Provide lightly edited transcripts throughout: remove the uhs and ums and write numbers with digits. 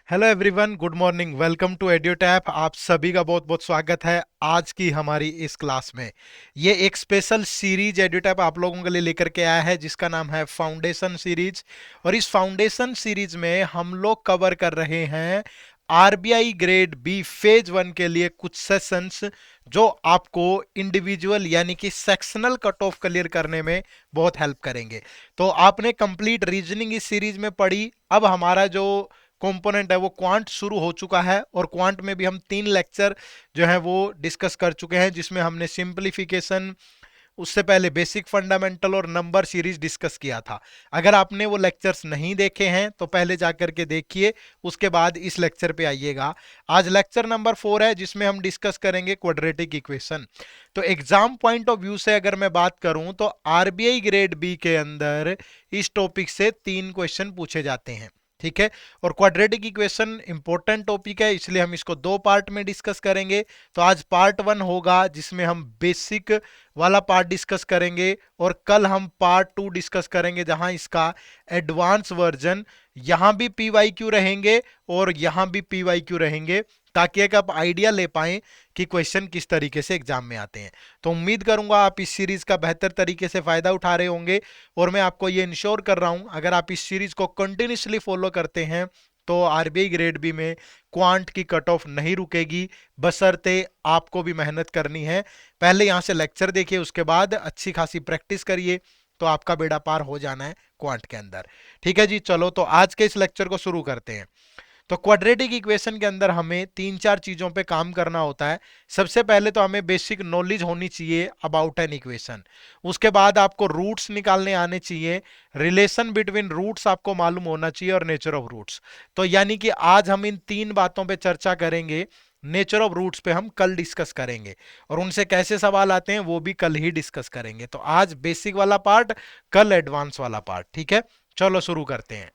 Hello everyone, good morning. Welcome to Edutap. आप सभी का बहुत बहुत स्वागत है आज की हमारी इस क्लास में। ये एक स्पेशल सीरीज एड्यूटैप आप लोगों के लिए लेकर के आया है जिसका नाम है फाउंडेशन सीरीज। और इस फाउंडेशन सीरीज में हम लोग कवर कर रहे हैं RBI grade B phase one के लिए कुछ सेशंस जो आपको इंडिविजुअल यानी कि सेक्शनल कट ऑफ क्लियर करने में बहुत हेल्प करेंगे। तो आपने कंप्लीट रीजनिंग इस सीरीज में पढ़ी। अब हमारा जो कंपोनेंट है वो क्वांट शुरू हो चुका है और क्वांट में भी हम 3 लेक्चर जो है वो डिस्कस कर चुके हैं जिसमें हमने सिंपलीफिकेशन, उससे पहले बेसिक फंडामेंटल और नंबर सीरीज डिस्कस किया था। अगर आपने वो लेक्चर्स नहीं देखे हैं तो पहले जाकर के देखिए, उसके बाद इस लेक्चर पे आइएगा। आज लेक्चर नंबर 4 है जिसमें हम डिस्कस करेंगे क्वाड्रेटिक इक्वेशन। तो एग्जाम पॉइंट ऑफ व्यू से अगर मैं बात करूं तो आरबीआई ग्रेड बी के अंदर इस टॉपिक से 3 क्वेश्चन पूछे जाते हैं। ठीक है। और क्वाड्रेटिक इक्वेशन इंपॉर्टेंट टॉपिक है इसलिए हम इसको 2 पार्ट में डिस्कस करेंगे। तो आज पार्ट 1 होगा जिसमें हम बेसिक वाला पार्ट डिस्कस करेंगे और कल हम पार्ट 2 डिस्कस करेंगे जहां इसका एडवांस वर्जन, यहां भी पीवाईक्यू रहेंगे और यहां भी पीवाईक्यू रहेंगे ताकि एक आप आइडिया ले पाएं कि क्वेश्चन किस तरीके से एग्जाम में आते हैं। तो उम्मीद करूंगा आप इस सीरीज का बेहतर तरीके से फायदा उठा रहे होंगे और मैं आपको ये इंश्योर कर रहा हूं अगर आप इस सीरीज को कंटिन्यूसली फॉलो करते हैं तो आरबीआई ग्रेड बी में क्वांट की कट ऑफ नहीं रुकेगी, बशर्ते आपको भी मेहनत करनी है। पहले यहां से लेक्चर देखिए, उसके बाद अच्छी खासी प्रैक्टिस करिए तो आपका बेड़ा पार हो जाना है क्वांट के अंदर। ठीक है जी, चलो तो आज के इस लेक्चर को शुरू करते हैं। तो क्वाड्रेटिक इक्वेशन के अंदर हमें 3-4 चीजों पे काम करना होता है। सबसे पहले तो हमें बेसिक नॉलेज होनी चाहिए अबाउट एन इक्वेशन। उसके बाद आपको रूट्स निकालने आने चाहिए, रिलेशन बिटवीन रूट्स आपको मालूम होना चाहिए और नेचर ऑफ रूट्स। तो यानी कि आज हम इन 3 बातों पे चर्चा करेंगे। नेचर ऑफ रूट्स पे हम कल डिस्कस करेंगे और उनसे कैसे सवाल आते हैं वो भी कल ही डिस्कस करेंगे। तो आज बेसिक वाला पार्ट, कल एडवांस वाला पार्ट। ठीक है, चलो शुरू करते हैं।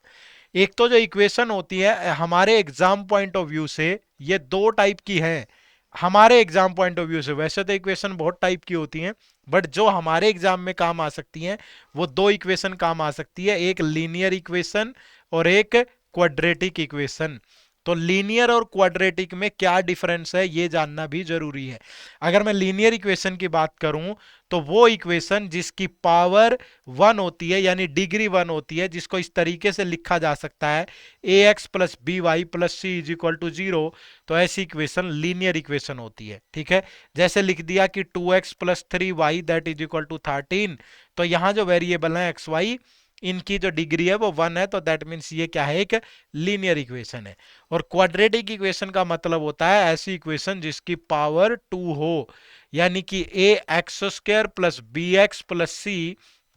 एक तो जो इक्वेशन होती है हमारे एग्जाम पॉइंट ऑफ व्यू से ये 2 टाइप की है। हमारे एग्जाम पॉइंट ऑफ व्यू से वैसे तो इक्वेशन बहुत टाइप की होती हैं, बट जो हमारे एग्जाम में काम आ सकती हैं वो 2 इक्वेशन काम आ सकती है, एक लीनियर इक्वेशन और एक क्वाड्रेटिक इक्वेशन। तो लीनियर और क्वाड्रेटिक में क्या डिफरेंस है ये जानना भी जरूरी है। अगर मैं लीनियर इक्वेशन की बात करूं तो वो इक्वेशन जिसकी पावर 1 होती है यानी डिग्री 1 होती है, जिसको इस तरीके से लिखा जा सकता है a x plus b y plus c is equal to 0। तो ऐसी इक्वेशन लीनियर इक्वेशन होती है। ठीक है, जैसे लिख दिया कि 2x plus 3y that is equal to 13। तो यहां जो वेरिएबल है एक्स वाई, इनकी जो डिग्री है वो 1 है, तो दैट मीन्स ये क्या है, एक लीनियर इक्वेशन है। और क्वाड्रेटिक इक्वेशन का मतलब होता है ऐसी इक्वेशन जिसकी पावर 2 हो, यानी कि a x square plus b x plus c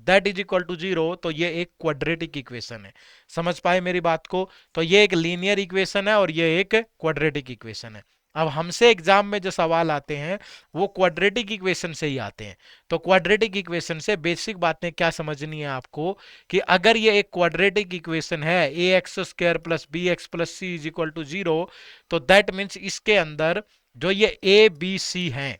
that is equal to 0। तो ये एक क्वाड्रेटिक इक्वेशन है। समझ पाए मेरी बात को? तो ये एक लीनियर इक्वेशन है और ये एक क्वाड्रेटिक इक्वेशन है। अब हमसे एग्जाम में जो सवाल आते हैं वो क्वाड्रेटिक इक्वेशन से ही आते हैं। तो क्वाड्रेटिक इक्वेशन से बेसिक बातें क्या समझनी है आपको कि अगर ये एक क्वाड्रेटिक इक्वेशन है a x square plus b x plus c is equal to 0, तो दैट मीन्स इसके अंदर जो ये ए बी सी हैं,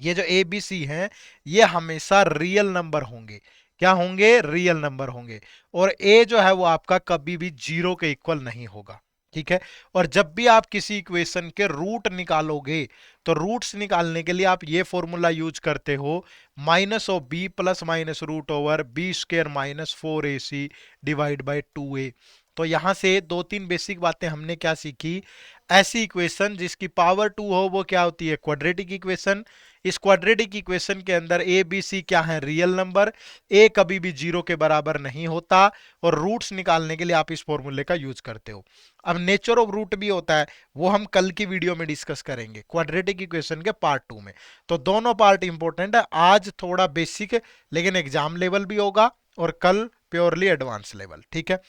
ये जो ए बी सी हैं ये हमेशा रियल नंबर होंगे। क्या होंगे? रियल नंबर होंगे। और ए जो है वो आपका कभी भी 0 के इक्वल नहीं होगा। ठीक है। और जब भी आप किसी इक्वेशन के रूट निकालोगे तो रूट्स निकालने के लिए आप ये फॉर्मूला यूज करते हो, minus of b plus minus root over b square minus 4ac divide by 2a। तो यहां से 2-3 बेसिक बातें हमने क्या सीखी। ऐसी इक्वेशन जिसकी पावर 2 हो वो क्या होती है? Quadratic equation. इस क्वाड्रेटिक इक्वेशन के अंदर ए बी सी क्या है? Real number. ए कभी भी 0 के बराबर नहीं होता और रूट्स निकालने के लिए आप इस फॉर्मूले का यूज करते हो। अब नेचर ऑफ रूट भी होता है, वो हम कल की वीडियो में डिस्कस करेंगे क्वाड्रेटिक इक्वेशन के पार्ट 2 में। तो दोनों पार्ट इंपॉर्टेंट है। आज थोड़ा बेसिक लेकिन एग्जाम लेवल भी होगा और कल प्योरली एडवांस लेवल। ठीक है।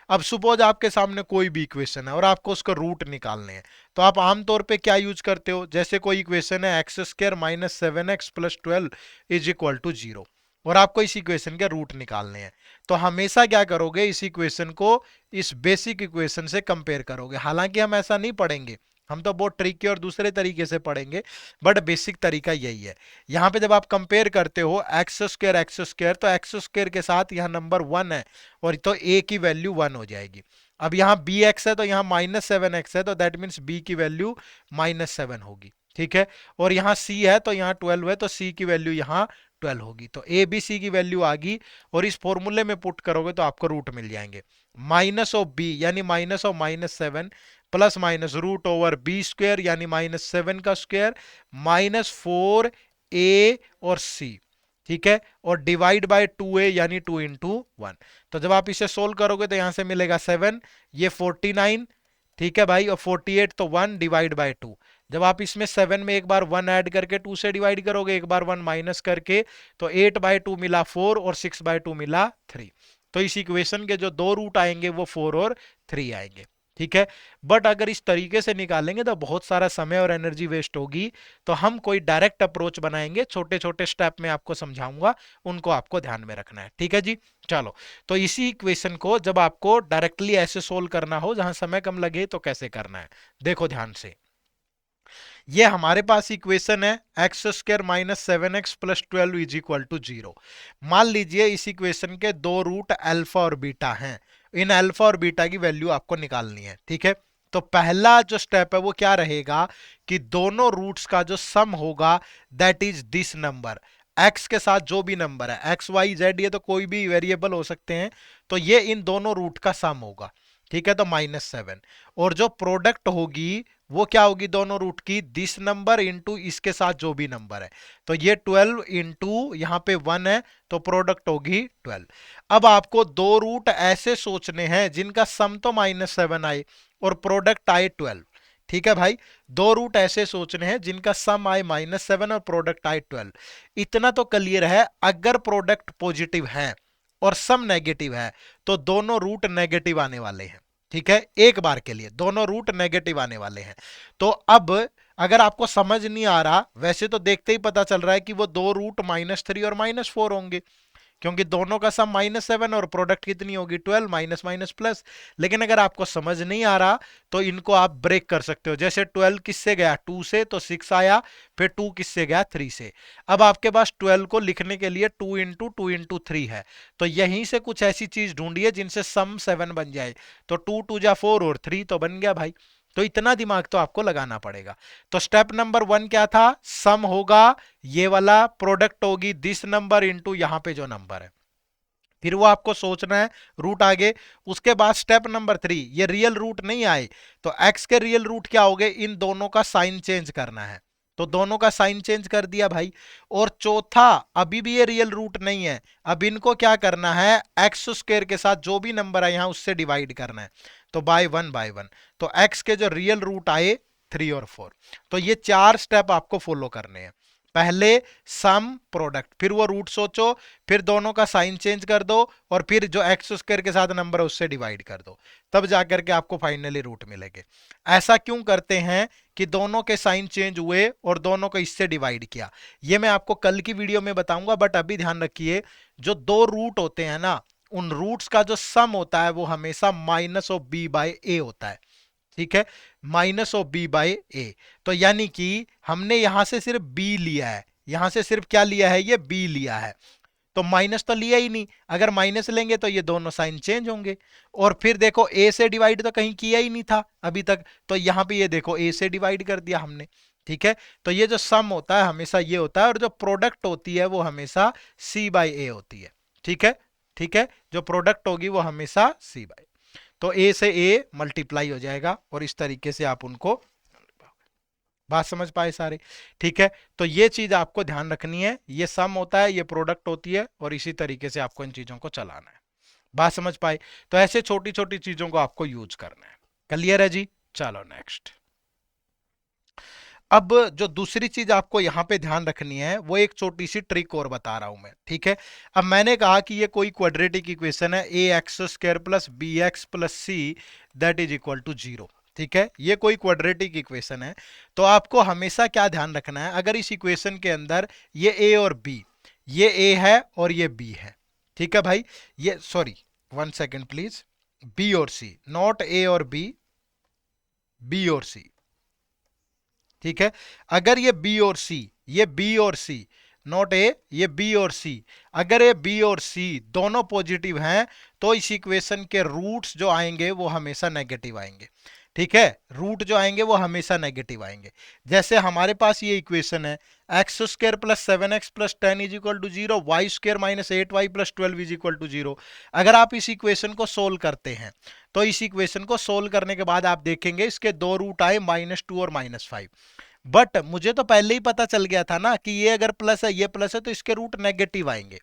अब सपोज आपके सामने कोई भी इक्वेशन है और आपको उसका रूट निकालने हैं, तो आप आमतौर पे क्या यूज करते हो? जैसे कोई इक्वेशन है x square minus 7x plus 12 is equal to 0 और आपको इस इक्वेशन के रूट निकालने हैं, तो हमेशा क्या करोगे? इस इक्वेशन को इस बेसिक इक्वेशन से कंपेयर करोगे। हालांकि हम ऐसा नहीं पढ़ेंगे, हम तो बहुत ट्रिकी और दूसरे तरीके से पढ़ेंगे, बट बेसिक तरीका यही है। यहाँ पे जब आप कंपेयर करते हो एक्स स्क्र, तो एक्स स्क्र के साथ यहाँ नंबर 1 है और तो ए की वैल्यू 1 हो जाएगी। अब यहाँ बी एक्स है तो यहाँ -7x है, तो दैट मीन्स बी की वैल्यू -7 होगी, ठीक है। और यहाँ सी है तो यहाँ 12 है, तो सी की वैल्यू यहाँ 12 होगी। तो ए बी सी की वैल्यू आ गई, और इस फॉर्मूले में पुट करोगे तो आपको रूट मिल जाएंगे। माइनस ऑफ बी यानी minus of -7 plus minus root over b square यानी -7 का स्क्वायर -4 ए और सी, ठीक है। और डिवाइड बाय 2a यानी 2 × 1। तो जब आप इसे सोल्व करोगे तो यहां से मिलेगा 7, ये 49, ठीक है भाई, और 48 तो 1 डिवाइड बाय 2। जब आप इसमें 7 में एक बार 1 ऐड करके 2 से डिवाइड करोगे, एक बार 1 माइनस करके, तो 8/2 मिला 4 और 6/2 मिला 3। तो इस इक्वेशन के जो दो रूट आएंगे वो 4 और 3 आएंगे, ठीक है। बट अगर इस तरीके से निकालेंगे तो बहुत सारा समय और एनर्जी वेस्ट होगी। तो हम कोई डायरेक्ट अप्रोच बनाएंगे, छोटे छोटे स्टेप में आपको समझाऊंगा, उनको आपको ध्यान में रखना है, ठीक है जी। चलो, तो इसी इक्वेशन को जब आपको डायरेक्टली ऐसे सोल्व करना हो जहां समय कम लगे तो कैसे करना है, देखो ध्यान से। ये हमारे पास इक्वेशन है x² - 7x + 12 = 0। मान लीजिए इस इक्वेशन के दो रूट अल्फा और बीटा हैं, इन अल्फा और बीटा की वैल्यू आपको निकालनी है, ठीक है। तो पहला जो स्टेप है वो क्या रहेगा कि दोनों रूट्स का जो सम होगा that is this number, x के साथ जो भी नंबर है, x y z, ये तो कोई भी वेरिएबल हो सकते हैं, तो ये इन दोनों रूट का सम होगा, ठीक है। तो -7, और जो प्रोडक्ट होगी वो क्या होगी दोनों रूट की, दिस नंबर इंटू इसके साथ जो भी नंबर है, तो ये 12 इंटू यहाँ पे 1 है, तो प्रोडक्ट होगी 12। अब आपको दो रूट ऐसे सोचने हैं जिनका सम तो -7 आए और प्रोडक्ट आए 12, ठीक है भाई। दो रूट ऐसे सोचने हैं जिनका सम आए -7 और प्रोडक्ट आए 12। इतना तो क्लियर है, अगर प्रोडक्ट पॉजिटिव है और सम नेगेटिव है तो दोनों रूट नेगेटिव आने वाले हैं, ठीक है। एक बार के लिए दोनों रूट नेगेटिव आने वाले हैं। तो अब अगर आपको समझ नहीं आ रहा, वैसे तो देखते ही पता चल रहा है कि वो दो रूट -3 और -4 होंगे, क्योंकि दोनों का सम -7 और प्रोडक्ट कितनी होगी 12, माइनस माइनस प्लस। लेकिन अगर आपको समझ नहीं आ रहा तो इनको आप ब्रेक कर सकते हो, जैसे 12 किससे गया 2 से, तो 6 आया, फिर 2 किससे गया 3 से। अब आपके पास 12 को लिखने के लिए 2 × 2 × 3 है, तो यहीं से कुछ ऐसी चीज ढूंढिए जिनसे सम 7 बन जाए। तो 2 2 जा 4 और 3 तो बन गया भाई। तो इतना दिमाग तो आपको लगाना पड़ेगा। तो स्टेप नंबर 1 क्या था, सम होगा ये वाला, प्रोडक्ट होगी दिस नंबर इंटू यहां पे जो नंबर है, फिर वो आपको सोचना है रूट आगे। उसके बाद स्टेप नंबर 3, ये रियल रूट नहीं आए तो x के रियल रूट क्या हो गए, इन दोनों का साइन चेंज करना है, तो दोनों का साइन चेंज कर दिया भाई। और चौथा, अभी भी ये रियल रूट नहीं है, अब इनको क्या करना है, x² के साथ जो भी नंबर है यहां उससे डिवाइड करना है, तो बाय 1/1। तो x के जो रियल रूट आए 3 और 4। तो ये 4 स्टेप आपको फॉलो करने हैं। पहले सम प्रोडक्ट, फिर वो रूट सोचो, फिर दोनों का साइन चेंज कर दो, और फिर जो x² के साथ नंबर है उससे डिवाइड कर दो, तब जाकर के आपको फाइनली रूट मिलेंगे। ऐसा क्यों करते हैं कि दोनों के साइन चेंज हुए और दोनों को इससे डिवाइड किया, ये मैं आपको कल की वीडियो में बताऊंगा। बट अभी ध्यान रखिए, जो दो रूट होते हैं ना, उन रूट्स का जो सम होता है वो हमेशा -b/a होता है, ठीक है, -b/a। तो यानी कि हमने यहां से सिर्फ b लिया है, यहां से सिर्फ क्या लिया है, ये b लिया है, तो माइनस तो लिया ही नहीं। अगर माइनस लेंगे तो ये दोनों साइन चेंज होंगे। और फिर देखो a से डिवाइड तो कहीं किया ही नहीं था अभी तक, तो यहां पे ये देखो a से डिवाइड कर दिया हमने, ठीक है। तो ये जो सम होता है हमेशा ये होता है, और जो प्रोडक्ट होती है वो हमेशा c/a होती है, ठीक है, ठीक है। जो प्रोडक्ट होगी वो हमेशा c/a, तो a से a मल्टीप्लाई हो जाएगा, और इस तरीके से आप उनको, बात समझ पाए सारे, ठीक है। तो ये चीज आपको ध्यान रखनी है, ये सम होता है, ये प्रोडक्ट होती है, और इसी तरीके से आपको इन चीजों को चलाना है। बात समझ पाए, तो ऐसे छोटी छोटी चीजों को आपको यूज करना है। क्लियर है जी। चलो नेक्स्ट। अब जो दूसरी चीज आपको यहां पे ध्यान रखनी है वो एक छोटी सी ट्रिक और बता रहा हूं मैं, ठीक है। अब मैंने कहा कि ये कोई क्वाड्रेटिक इक्वेशन है, ax² + bx + c that is equal to 0, ठीक है। ये कोई क्वाड्रेटिक इक्वेशन है, तो आपको हमेशा क्या ध्यान रखना है, अगर इस इक्वेशन के अंदर ये a और b, ये a है और ये b है, ठीक है भाई। ये सॉरी 1 सेकेंड प्लीज, b और c, नॉट a और b, b और c, ठीक है। अगर ये b और c, ये b और c, नॉट ए, ये बी और सी। अगर ये बी और सी दोनों पॉजिटिव हैं तो इस इक्वेशन के रूट्स जो आएंगे वो हमेशा नेगेटिव आएंगे। ठीक है, रूट जो आएंगे वो हमेशा नेगेटिव आएंगे। जैसे हमारे पास ये इक्वेशन है x square plus 7x plus 10 is equal to 0, y square minus 8y plus 12 is equal to 0। अगर आप इस इक्वेशन को सोल्व करते हैं तो इस इक्वेशन को सोल्व करने के बाद आप देखेंगे इसके दो रूट आए -2 और -5। बट मुझे तो पहले ही पता चल गया था ना कि ये अगर प्लस है ये प्लस है तो इसके रूट नेगेटिव आएंगे।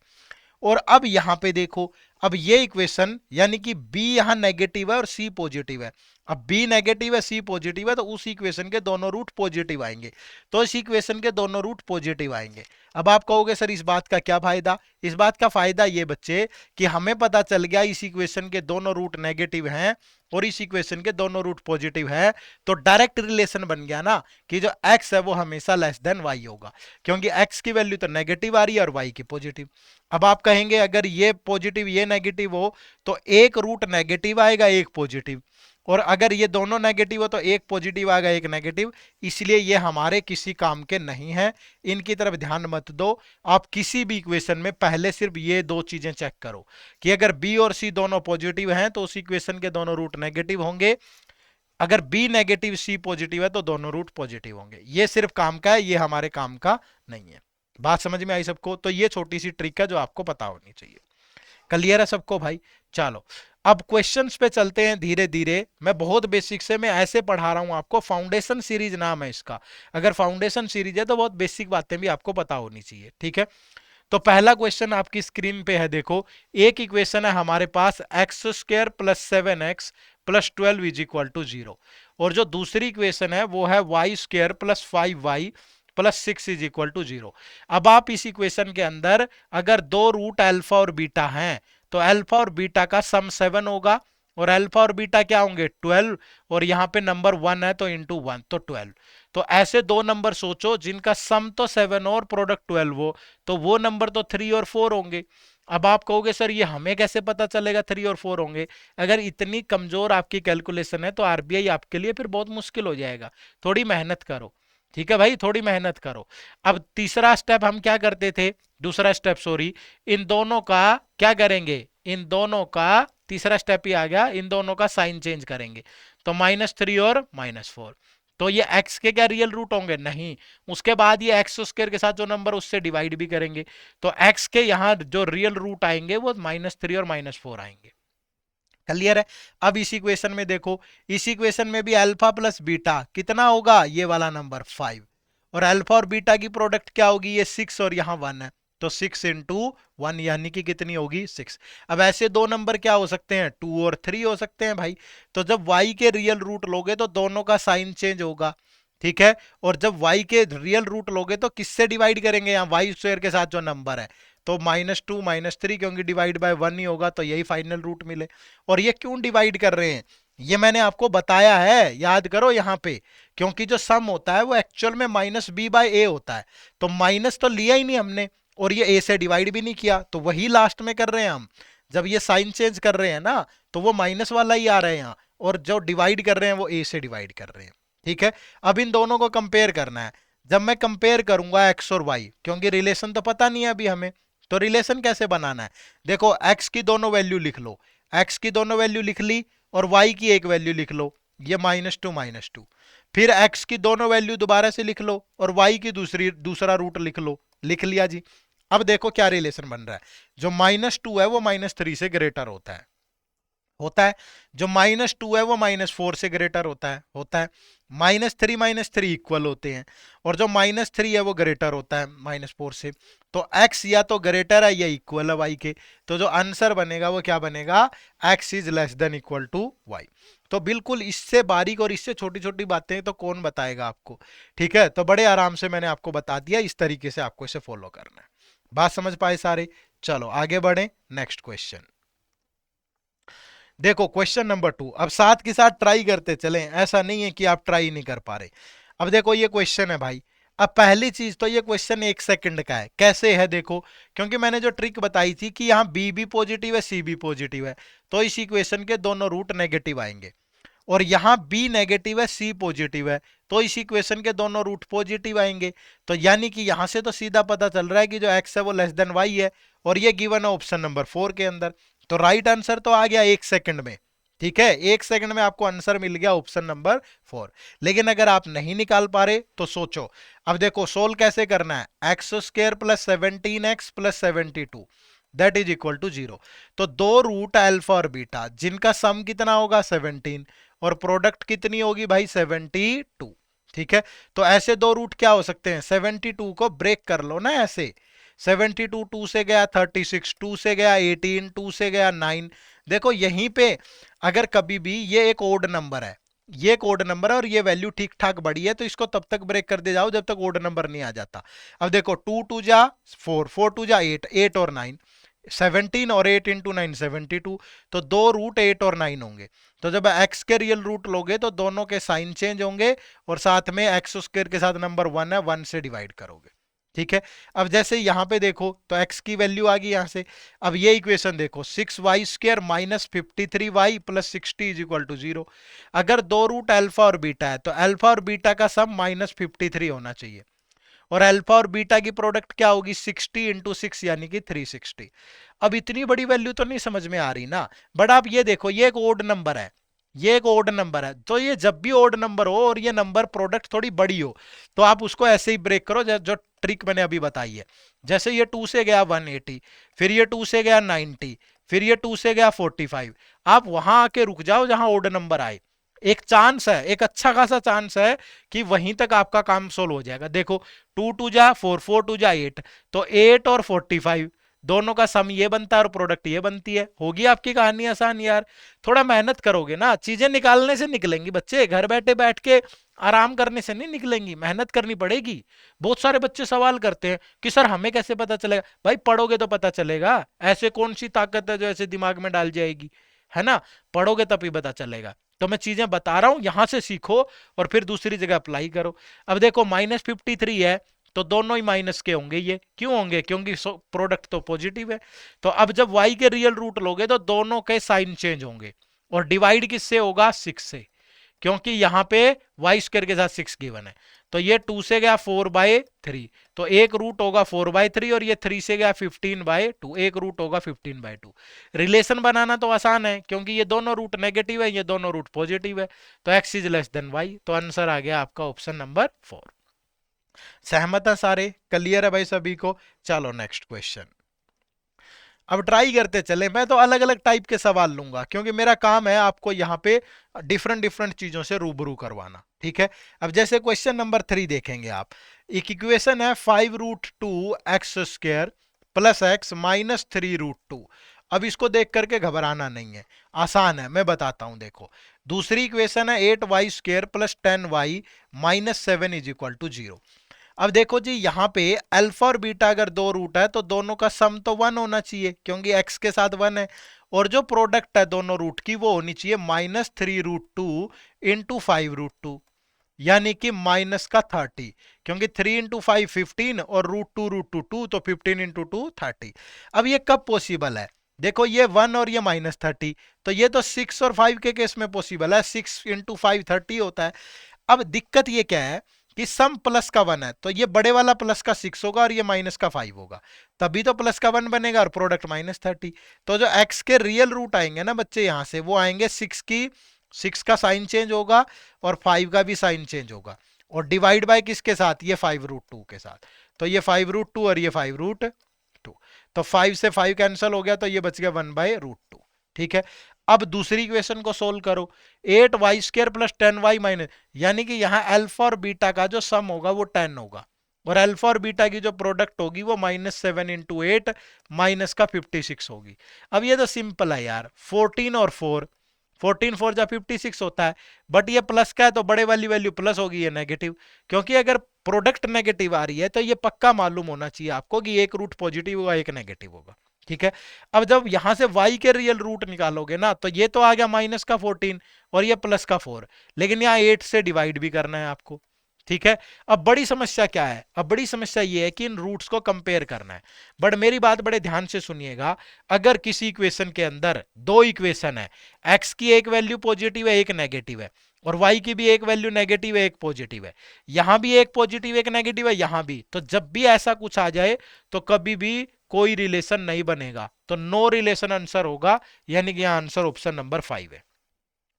और अब यहां पे देखो, अब ये इक्वेशन यानी कि b यहां नेगेटिव है और c पॉजिटिव है। अब b नेगेटिव है c पॉजिटिव है तो उस इक्वेशन के दोनों रूट पॉजिटिव आएंगे, तो इस इक्वेशन के दोनों रूट पॉजिटिव आएंगे। अब आप कहोगे सर इस बात का क्या फायदा? इस बात का फायदा ये बच्चे कि हमें पता चल गया इस इक्वेशन के दोनों रूट नेगेटिव हैं और इस इक्वेशन के दोनों रूट पॉजिटिव है, तो डायरेक्ट रिलेशन बन गया ना कि जो x है वो हमेशा लेस देन y होगा, क्योंकि x की वैल्यू तो नेगेटिव आ रही है और y की पॉजिटिव। अब आप कहेंगे अगर ये पॉजिटिव ये नेगेटिव हो तो एक रूट नेगेटिव आएगा एक पॉजिटिव, और अगर ये दोनों नेगेटिव हो तो एक पॉजिटिव आएगा एक नेगेटिव, इसलिए ये हमारे किसी काम के नहीं है, इनकी तरफ ध्यान मत दो। आप किसी भी इक्वेशन में पहले सिर्फ ये दो चीजें चेक करो कि अगर बी और सी दोनों पॉजिटिव हैं तो उस इक्वेशन के दोनों रूट नेगेटिव होंगे, अगर बी नेगेटिव सी पॉजिटिव है तो दोनों रूट पॉजिटिव होंगे। ये सिर्फ काम का है, ये हमारे काम का नहीं है। बात समझ में आई सबको? तो ये छोटी सी ट्रिक है जो आपको पता होनी चाहिए। क्लियर है सबको भाई? चलो अब क्वेश्चंस पे चलते हैं धीरे धीरे। मैं बहुत बेसिक से मैं ऐसे पढ़ा रहा हूं आपको, फाउंडेशन सीरीज नाम है इसका। अगर फाउंडेशन सीरीज है तो बहुत बेसिक बातें भी आपको पता होनी चाहिए। ठीक है, तो पहला क्वेश्चन आपकी स्क्रीन पे है, देखो एक इक्वेशन है हमारे पास x square plus 7x plus 12 is equal to 0, और जो दूसरी इक्वेशन है वो है y square plus 5y plus 6 is equal to 0। अब आप इस इक्वेशन के अंदर अगर दो रूट अल्फा और बीटा हैं तो अल्फा और बीटा का सम 7 होगा, और अल्फा और बीटा क्या होंगे 12, और यहाँ पे नंबर 1 है तो इंटू 1 तो 12। तो ऐसे दो नंबर सोचो जिनका सम तो 7 और प्रोडक्ट 12 हो, तो वो नंबर तो 3 और 4 होंगे। अब आप कहोगे सर ये हमें कैसे पता चलेगा 3 और 4 होंगे? अगर इतनी कमजोर आपकी कैलकुलेशन है तो आरबीआई आपके लिए फिर बहुत मुश्किल हो जाएगा, थोड़ी मेहनत करो। ठीक है भाई, थोड़ी मेहनत करो। अब तीसरा स्टेप हम क्या करते थे, दूसरा स्टेप सॉरी, इन दोनों का क्या करेंगे, इन दोनों का तीसरा स्टेप ही आ गया, इन दोनों का साइन चेंज करेंगे, तो -3 और -4। तो ये x के क्या रियल रूट होंगे? नहीं। उसके बाद ये एक्स स्क्वायर के साथ जो नंबर उससे डिवाइड भी करेंगे, तो x के यहाँ जो रियल रूट आएंगे वो -3 और -4 आएंगे। क्लियर है? अब इस इक्वेशन में देखो, इस इक्वेशन में भी अल्फा प्लस बीटा कितना होगा, ये वाला नंबर 5, और अल्फा और बीटा की प्रोडक्ट क्या होगी, ये 6 और यहाँ 1 है, तो 6 इंटू 1 यानी कि कितनी होगी 6। अब ऐसे दो नंबर क्या हो सकते हैं 2 और 3 हो सकते हैं भाई। तो जब y के रियल रूट लोगे तो दोनों का साइन चेंज होगा। ठीक है, और जब y के रियल रूट लोगे तो किससे डिवाइड करेंगे, यहाँ वाई स्क्वायर के साथ जो नंबर है, तो -2 -3, क्योंकि डिवाइड बाय 1 ही होगा तो यही फाइनल रूट मिले। और ये क्यों डिवाइड कर रहे हैं ये मैंने आपको बताया है, याद करो यहाँ पे, क्योंकि जो सम होता है वो एक्चुअल में -b/a होता है, तो माइनस तो लिया ही नहीं हमने और ये a से डिवाइड भी नहीं किया, तो वही लास्ट में कर रहे हैं हम। जब ये साइन चेंज कर रहे हैं ना तो वो माइनस वाला ही आ रहा है यहाँ, और जो डिवाइड कर रहे हैं वो a से डिवाइड कर रहे हैं। ठीक है, अब इन दोनों को कंपेयर करना है। जब मैं कंपेयर करूंगा x और y, क्योंकि रिलेशन तो पता नहीं है अभी हमें, तो रिलेशन कैसे बनाना है, देखो x की दोनों वैल्यू लिख लो, x की दोनों वैल्यू लिख ली और y की एक वैल्यू लिख लो, ये -2 फिर x की दोनों वैल्यू दोबारा से लिख लो और y की दूसरा रूट लिख लो, लिख लिया जी। अब देखो क्या रिलेशन बन रहा है, जो -2 है वो -3 से ग्रेटर होता है, जो -2 है वो -4 से ग्रेटर होता है, -3 इक्वल होते हैं, और जो -3 है वो ग्रेटर होता है -4 से। तो x या तो ग्रेटर है या इक्वल है y के, तो जो आंसर बनेगा वो क्या बनेगा, x is less than equal to y। तो बिल्कुल इससे बारीक और इससे छोटी छोटी बातें तो कौन बताएगा आपको। ठीक है, तो बड़े आराम से मैंने आपको बता दिया, इस तरीके से आपको इसे फॉलो करना है। बात समझ पाए सारे? चलो आगे बढ़े, नेक्स्ट क्वेश्चन देखो, क्वेश्चन नंबर 2। अब साथ के साथ ट्राई करते चलें, ऐसा नहीं है कि आप ट्राई नहीं कर पा रहे। अब देखो ये क्वेश्चन है भाई, अब पहली चीज तो ये क्वेश्चन 1 सेकंड का है। कैसे है देखो, क्योंकि मैंने जो ट्रिक बताई थी कि यहाँ बी भी पॉजिटिव है सी भी पॉजिटिव है, तो इस इक्वेशन के दोनों रूट नेगेटिव आएंगे। और यहाँ b नेगेटिव है, c पॉजिटिव है, तो इस इक्वेशन के दोनों रूट पॉजिटिव आएंगे। तो यानी कि यहां से तो सीधा पता चल रहा है कि जो x है वो लेस देन y है, और ये गिवन है ऑप्शन नंबर 4 के अंदर। तो राइट आंसर तो आ गया 1 सेकंड में। ठीक है, 1 सेकंड में आपको आंसर मिल गया ऑप्शन नंबर 4। लेकिन अगर आप नहीं निकाल पा रहे तो सोचो। अब देखो सोल्व कैसे करना है, x square plus 17x plus 72 that is equal to 0। तो दो रूट अल्फा और बीटा जिनका सम कितना होगा 17, और प्रोडक्ट कितनी होगी भाई 72। ठीक है, तो ऐसे दो रूट क्या हो सकते हैं, 72 को ब्रेक कर लो ना ऐसे। 72 2 से गया 36, 2 से गया 18, 2 से गया 9। देखो यहीं पे अगर कभी भी ये एक ओड नंबर है, ये एक ओड नंबर है और ये वैल्यू ठीक ठाक बड़ी है, तो इसको तब तक ब्रेक कर दे जाओ जब तक ओड नंबर नहीं आ जाता। अब देखो 2 2 जा 4, 4 2 जा 8, 8 और 9, 17 और 8 इंटू 9 72। तो दो रूट 8 और 9 होंगे। तो जब x के रियल रूट लोगे तो दोनों के साइन चेंज होंगे, और साथ में एक्स स्क्वायर के साथ नंबर 1 है, 1 से डिवाइड करोगे। ठीक है, अब जैसे यहां पे देखो तो x की वैल्यू आ गई यहां से। अब ये इक्वेशन देखो 6y² minus 53y plus 60 is equal to 0। अगर दो रूट अल्फा और बीटा है तो अल्फा और बीटा का सम माइनस 53 होना चाहिए, और अल्फा और बीटा की प्रोडक्ट क्या होगी 60 इंटू 6 यानी कि 360। अब इतनी बड़ी वैल्यू तो नहीं समझ में आ रही ना, बट आप ये देखो ये एक ओड नंबर है, ये एक ओड नंबर है, तो ये जब भी ओड नंबर हो और ये नंबर प्रोडक्ट थोड़ी बड़ी हो तो आप उसको ऐसे ही ब्रेक करो जो ट्रिक मैंने अभी बताई है। जैसे ये 2 से गया 180, फिर ये 2 से गया 90, फिर ये 2 से गया 45। आप वहां आके रुक जाओ जहां ओड नंबर आए। एक चांस है, एक अच्छा खासा चांस है कि वहीं तक आपका काम सोल्व हो जाएगा। देखो 2 2 जा 4, 4 2 जा 8, तो 8 और 45 दोनों का सम ये बनता है और प्रोडक्ट ये बनती है। होगी आपकी कहानी आसान यार। थोड़ा मेहनत करोगे ना चीजें निकालने से निकलेंगी बच्चे, घर बैठे बैठ के आराम करने से नहीं निकलेंगी, मेहनत करनी पड़ेगी। बहुत सारे बच्चे सवाल करते हैं कि सर हमें कैसे पता चलेगा, भाई पढ़ोगे तो पता चलेगा। ऐसे कौन सी ताकत है जो ऐसे दिमाग में डाल जाएगी, है ना। पढ़ोगे तभी पता चलेगा। तो मैं चीजें बता रहा हूं यहां से सीखो और फिर दूसरी जगह अप्लाई करो। अब देखो -53 है तो दोनों ही माइनस के होंगे। ये क्यों होंगे, क्योंकि प्रोडक्ट तो पॉजिटिव है। तो अब जब y के रियल रूट लोगे तो दोनों के साइन चेंज होंगे, और डिवाइड किससे होगा 6 से, क्योंकि यहां पे वाई स्क्वायर के साथ 6 गिवन है। तो ये 2 से गया 4/3, तो एक रूट होगा 4/3, और ये 3 से गया 15/2, एक रूट होगा 15/2। रिलेशन बनाना तो आसान है क्योंकि ये दोनों रूट नेगेटिव है, ये दोनों रूट पॉजिटिव है, तो x is less than y. तो आंसर आ गया आपका ऑप्शन नंबर 4। सहमत है सारे, क्लियर है भाई सभी को। चलो नेक्स्ट क्वेश्चन। अब ट्राई करते चले, मैं तो अलग अलग टाइप के सवाल लूंगा क्योंकि मेरा काम है आपको यहाँ पे डिफरेंट डिफरेंट चीजों से रूबरू करवाना। ठीक है, अब जैसे क्वेश्चन नंबर 3 देखेंगे आप। एक इक्वेशन है 5√2x² प्लस x माइनस 3√2। अब इसको देख करके घबराना नहीं है, आसान है, मैं बताता हूं। देखो दूसरी इक्वेशन है 8y² plus 10y minus 7 is equal to 0। अब देखो जी यहाँ पे अल्फा और बीटा अगर दो रूट है तो दोनों का सम तो 1 होना चाहिए क्योंकि x के साथ 1 है, और जो प्रोडक्ट है दोनों रूट की वो होनी चाहिए -3√2 इंटू 5√2, यानी कि माइनस का 30, क्योंकि 3 इंटू 5 15 और √2 2, तो 15 इंटू 2 30। अब ये कब पॉसिबल है, देखो ये 1 और ये -30, तो ये तो 6 और 5 के केस में पॉसिबल है, 6 इंटू 5 30 होता है। अब दिक्कत ये क्या है कि सम प्लस का 1 है, तो ये बड़े वाला प्लस का 6 होगा और ये माइनस का 5 होगा, तभी तो प्लस का 1 बनेगा और प्रोडक्ट -30। तो जो x के रियल रूट आएंगे ना बच्चे यहां से, वो आएंगे 6 का साइन चेंज होगा और 5 का भी साइन चेंज होगा, और डिवाइड बाय किसके साथ, ये 5√2 के साथ। तो ये 5√2 और ये 5√2, तो 5 से 5 कैंसिल हो गया, तो ये बच गया 1/√2। ठीक है, अब दूसरी इक्वेशन को सोल्व करो। 8y² प्लस 10y माइनस, यानी कि यहाँ अल्फा और बीटा का जो सम होगा वो 10 होगा, और अल्फा और बीटा की जो प्रोडक्ट होगी वो -7 इंटू 8 माइनस का 56 होगी। अब ये तो सिंपल है यार, 14 और 4, 14 4 जा 56 होता है, बट ये प्लस का है तो बड़े वाली वैल्यू प्लस होगी, ये नेगेटिव, क्योंकि अगर प्रोडक्ट नेगेटिव आ रही है तो ये पक्का मालूम होना चाहिए आपको कि एक रूट पॉजिटिव होगा एक नेगेटिव होगा। ठीक है, अब जब यहां से y के रियल रूट निकालोगे ना तो ये तो आ गया -14 और ये +4, लेकिन यहाँ 8 से डिवाइड भी करना है आपको, ठीक है। अब बड़ी समस्या क्या है, अब बड़ी समस्या ये है कि इन रूट्स को कंपेयर करना है। बट मेरी बात बड़े ध्यान से सुनिएगा, अगर किसी इक्वेशन के अंदर दो इक्वेशन है, एक्स की एक वैल्यू पॉजिटिव है एक नेगेटिव है, और वाई की भी एक वैल्यू नेगेटिव है एक पॉजिटिव है, यहां भी एक पॉजिटिव एक नेगेटिव है यहां भी, तो जब भी ऐसा कुछ आ जाए तो कभी भी कोई रिलेशन नहीं बनेगा, तो नो रिलेशन आंसर होगा, यानी कि यहां आंसर ऑप्शन नंबर 5 है।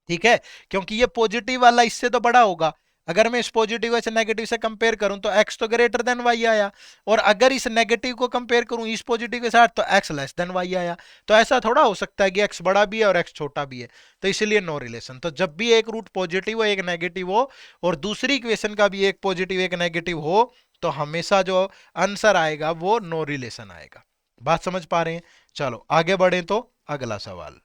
ठीक है, क्योंकि ये पॉजिटिव वाला इससे तो बड़ा होगा। अगर मैं इस पॉजिटिव से नेगेटिव से कंपेयर करूं तो x तो ग्रेटर देन y आया, और अगर इस नेगेटिव को कंपेयर करूं इस पॉजिटिव के साथ तो x लेस देन y आया। तो ऐसा थोड़ा हो सकता है कि x बड़ा भी है और x छोटा भी है, तो इसलिए नो रिलेशन। तो जब भी एक रूट पॉजिटिव हो एक नेगेटिव हो और दूसरी इक्वेशन का भी एक पॉजिटिव एक नेगेटिव हो, तो हमेशा जो आंसर आएगा वो नो रिलेशन आएगा। बात समझ पा रहे हैं? चलो आगे बढ़े तो अगला सवाल,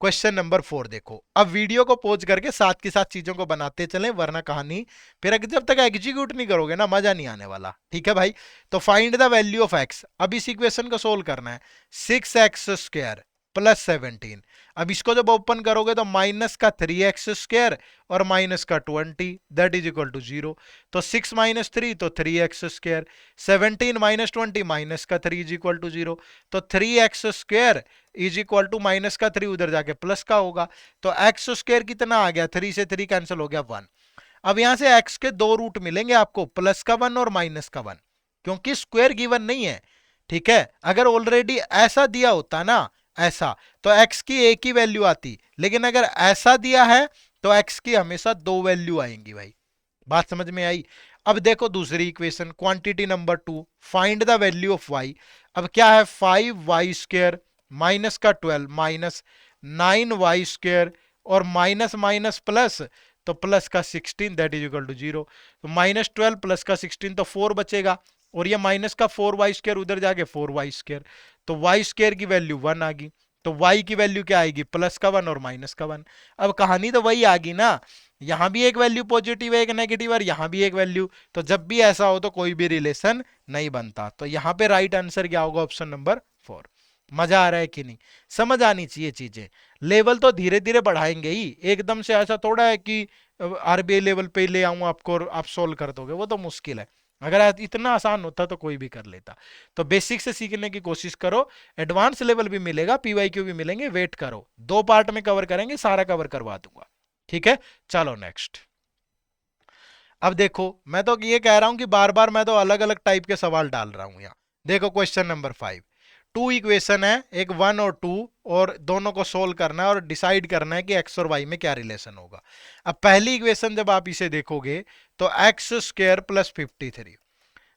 क्वेश्चन नंबर 4 देखो। अब वीडियो को पॉज करके साथ के साथ चीजों को बनाते चलें, वरना कहानी फिर जब तक एग्जीक्यूट नहीं करोगे ना मजा नहीं आने वाला। ठीक है भाई, तो find the value of x. अब इस इक्वेशन को सोल्व करना है। 6x² plus 17। अब इसको जब ओपन करोगे तो माइनस का 3x² और माइनस का 20 दैट इज इक्वल टू 0। तो 6 माइनस 3 तो 3x², 17 माइनस 20 माइनस का 3 इज इक्वल टू 0। तो 3x² is equal to minus का 3 उधर जाके प्लस का होगा, तो x² कितना आ गया, 3 से 3 कैंसिल हो गया 1। अब यहां से x के दो रूट मिलेंगे आपको, प्लस का 1 और माइनस का 1, क्योंकि स्क्वायर गिवन नहीं है। ठीक है, अगर ऑलरेडी ऐसा दिया होता ना ऐसा, तो x की एक ही वैल्यू आती, लेकिन अगर ऐसा दिया है तो x की हमेशा दो वैल्यू आएंगी भाई। बात समझ में आई? अब देखो दूसरी equation, quantity number 2, find the value of y। अब क्या है, 5y² माइनस का 12 माइनस 9y² और माइनस माइनस प्लस, तो प्लस का 16 दैट इज इक्वल टू 0। तो माइनस 12 प्लस का 16 तो 4 बचेगा, और ये माइनस का 4y² उधर जाके 4y², तो y² की वैल्यू 1 आ गई। तो y की वैल्यू क्या आएगी, प्लस का 1 और माइनस का 1। अब कहानी तो वही आ गई ना, यहां भी एक वैल्यू पॉजिटिव है एक नेगेटिव और यहां भी एक वैल्यू, तो जब भी ऐसा हो तो कोई भी रिलेशन नहीं बनता। तो यहां पे राइट आंसर क्या होगा, ऑप्शन नंबर 4। मजा आ रहा है कि नहीं? समझ आनी चाहिए चीजें। लेवल तो धीरे धीरे बढ़ाएंगे ही, एकदम से ऐसा थोड़ा है कि आरबीआई लेवल पे ले आऊं आपको और आप सोल्व कर दोगे, वो तो मुश्किल है। अगर इतना आसान होता तो कोई भी कर लेता। तो बेसिक से सीखने की कोशिश करो, एडवांस लेवल भी मिलेगा, पीवाईक्यू भी मिलेंगे, वेट करो। 2 पार्ट में कवर करेंगे, सारा कवर करवा दूंगा। ठीक है, चलो नेक्स्ट। अब देखो मैं तो ये कह रहा हूं कि बार बार मैं तो अलग अलग टाइप के सवाल डाल रहा हूं यहां। देखो क्वेश्चन नंबर 5, टू इक्वेशन है, एक 1 और 2, और दोनों को सोल्व करना है और डिसाइड करना है कि एक्स और वाई में क्या रिलेशन होगा। अब पहली इक्वेशन जब आप इसे देखोगे तो x² प्लस 53,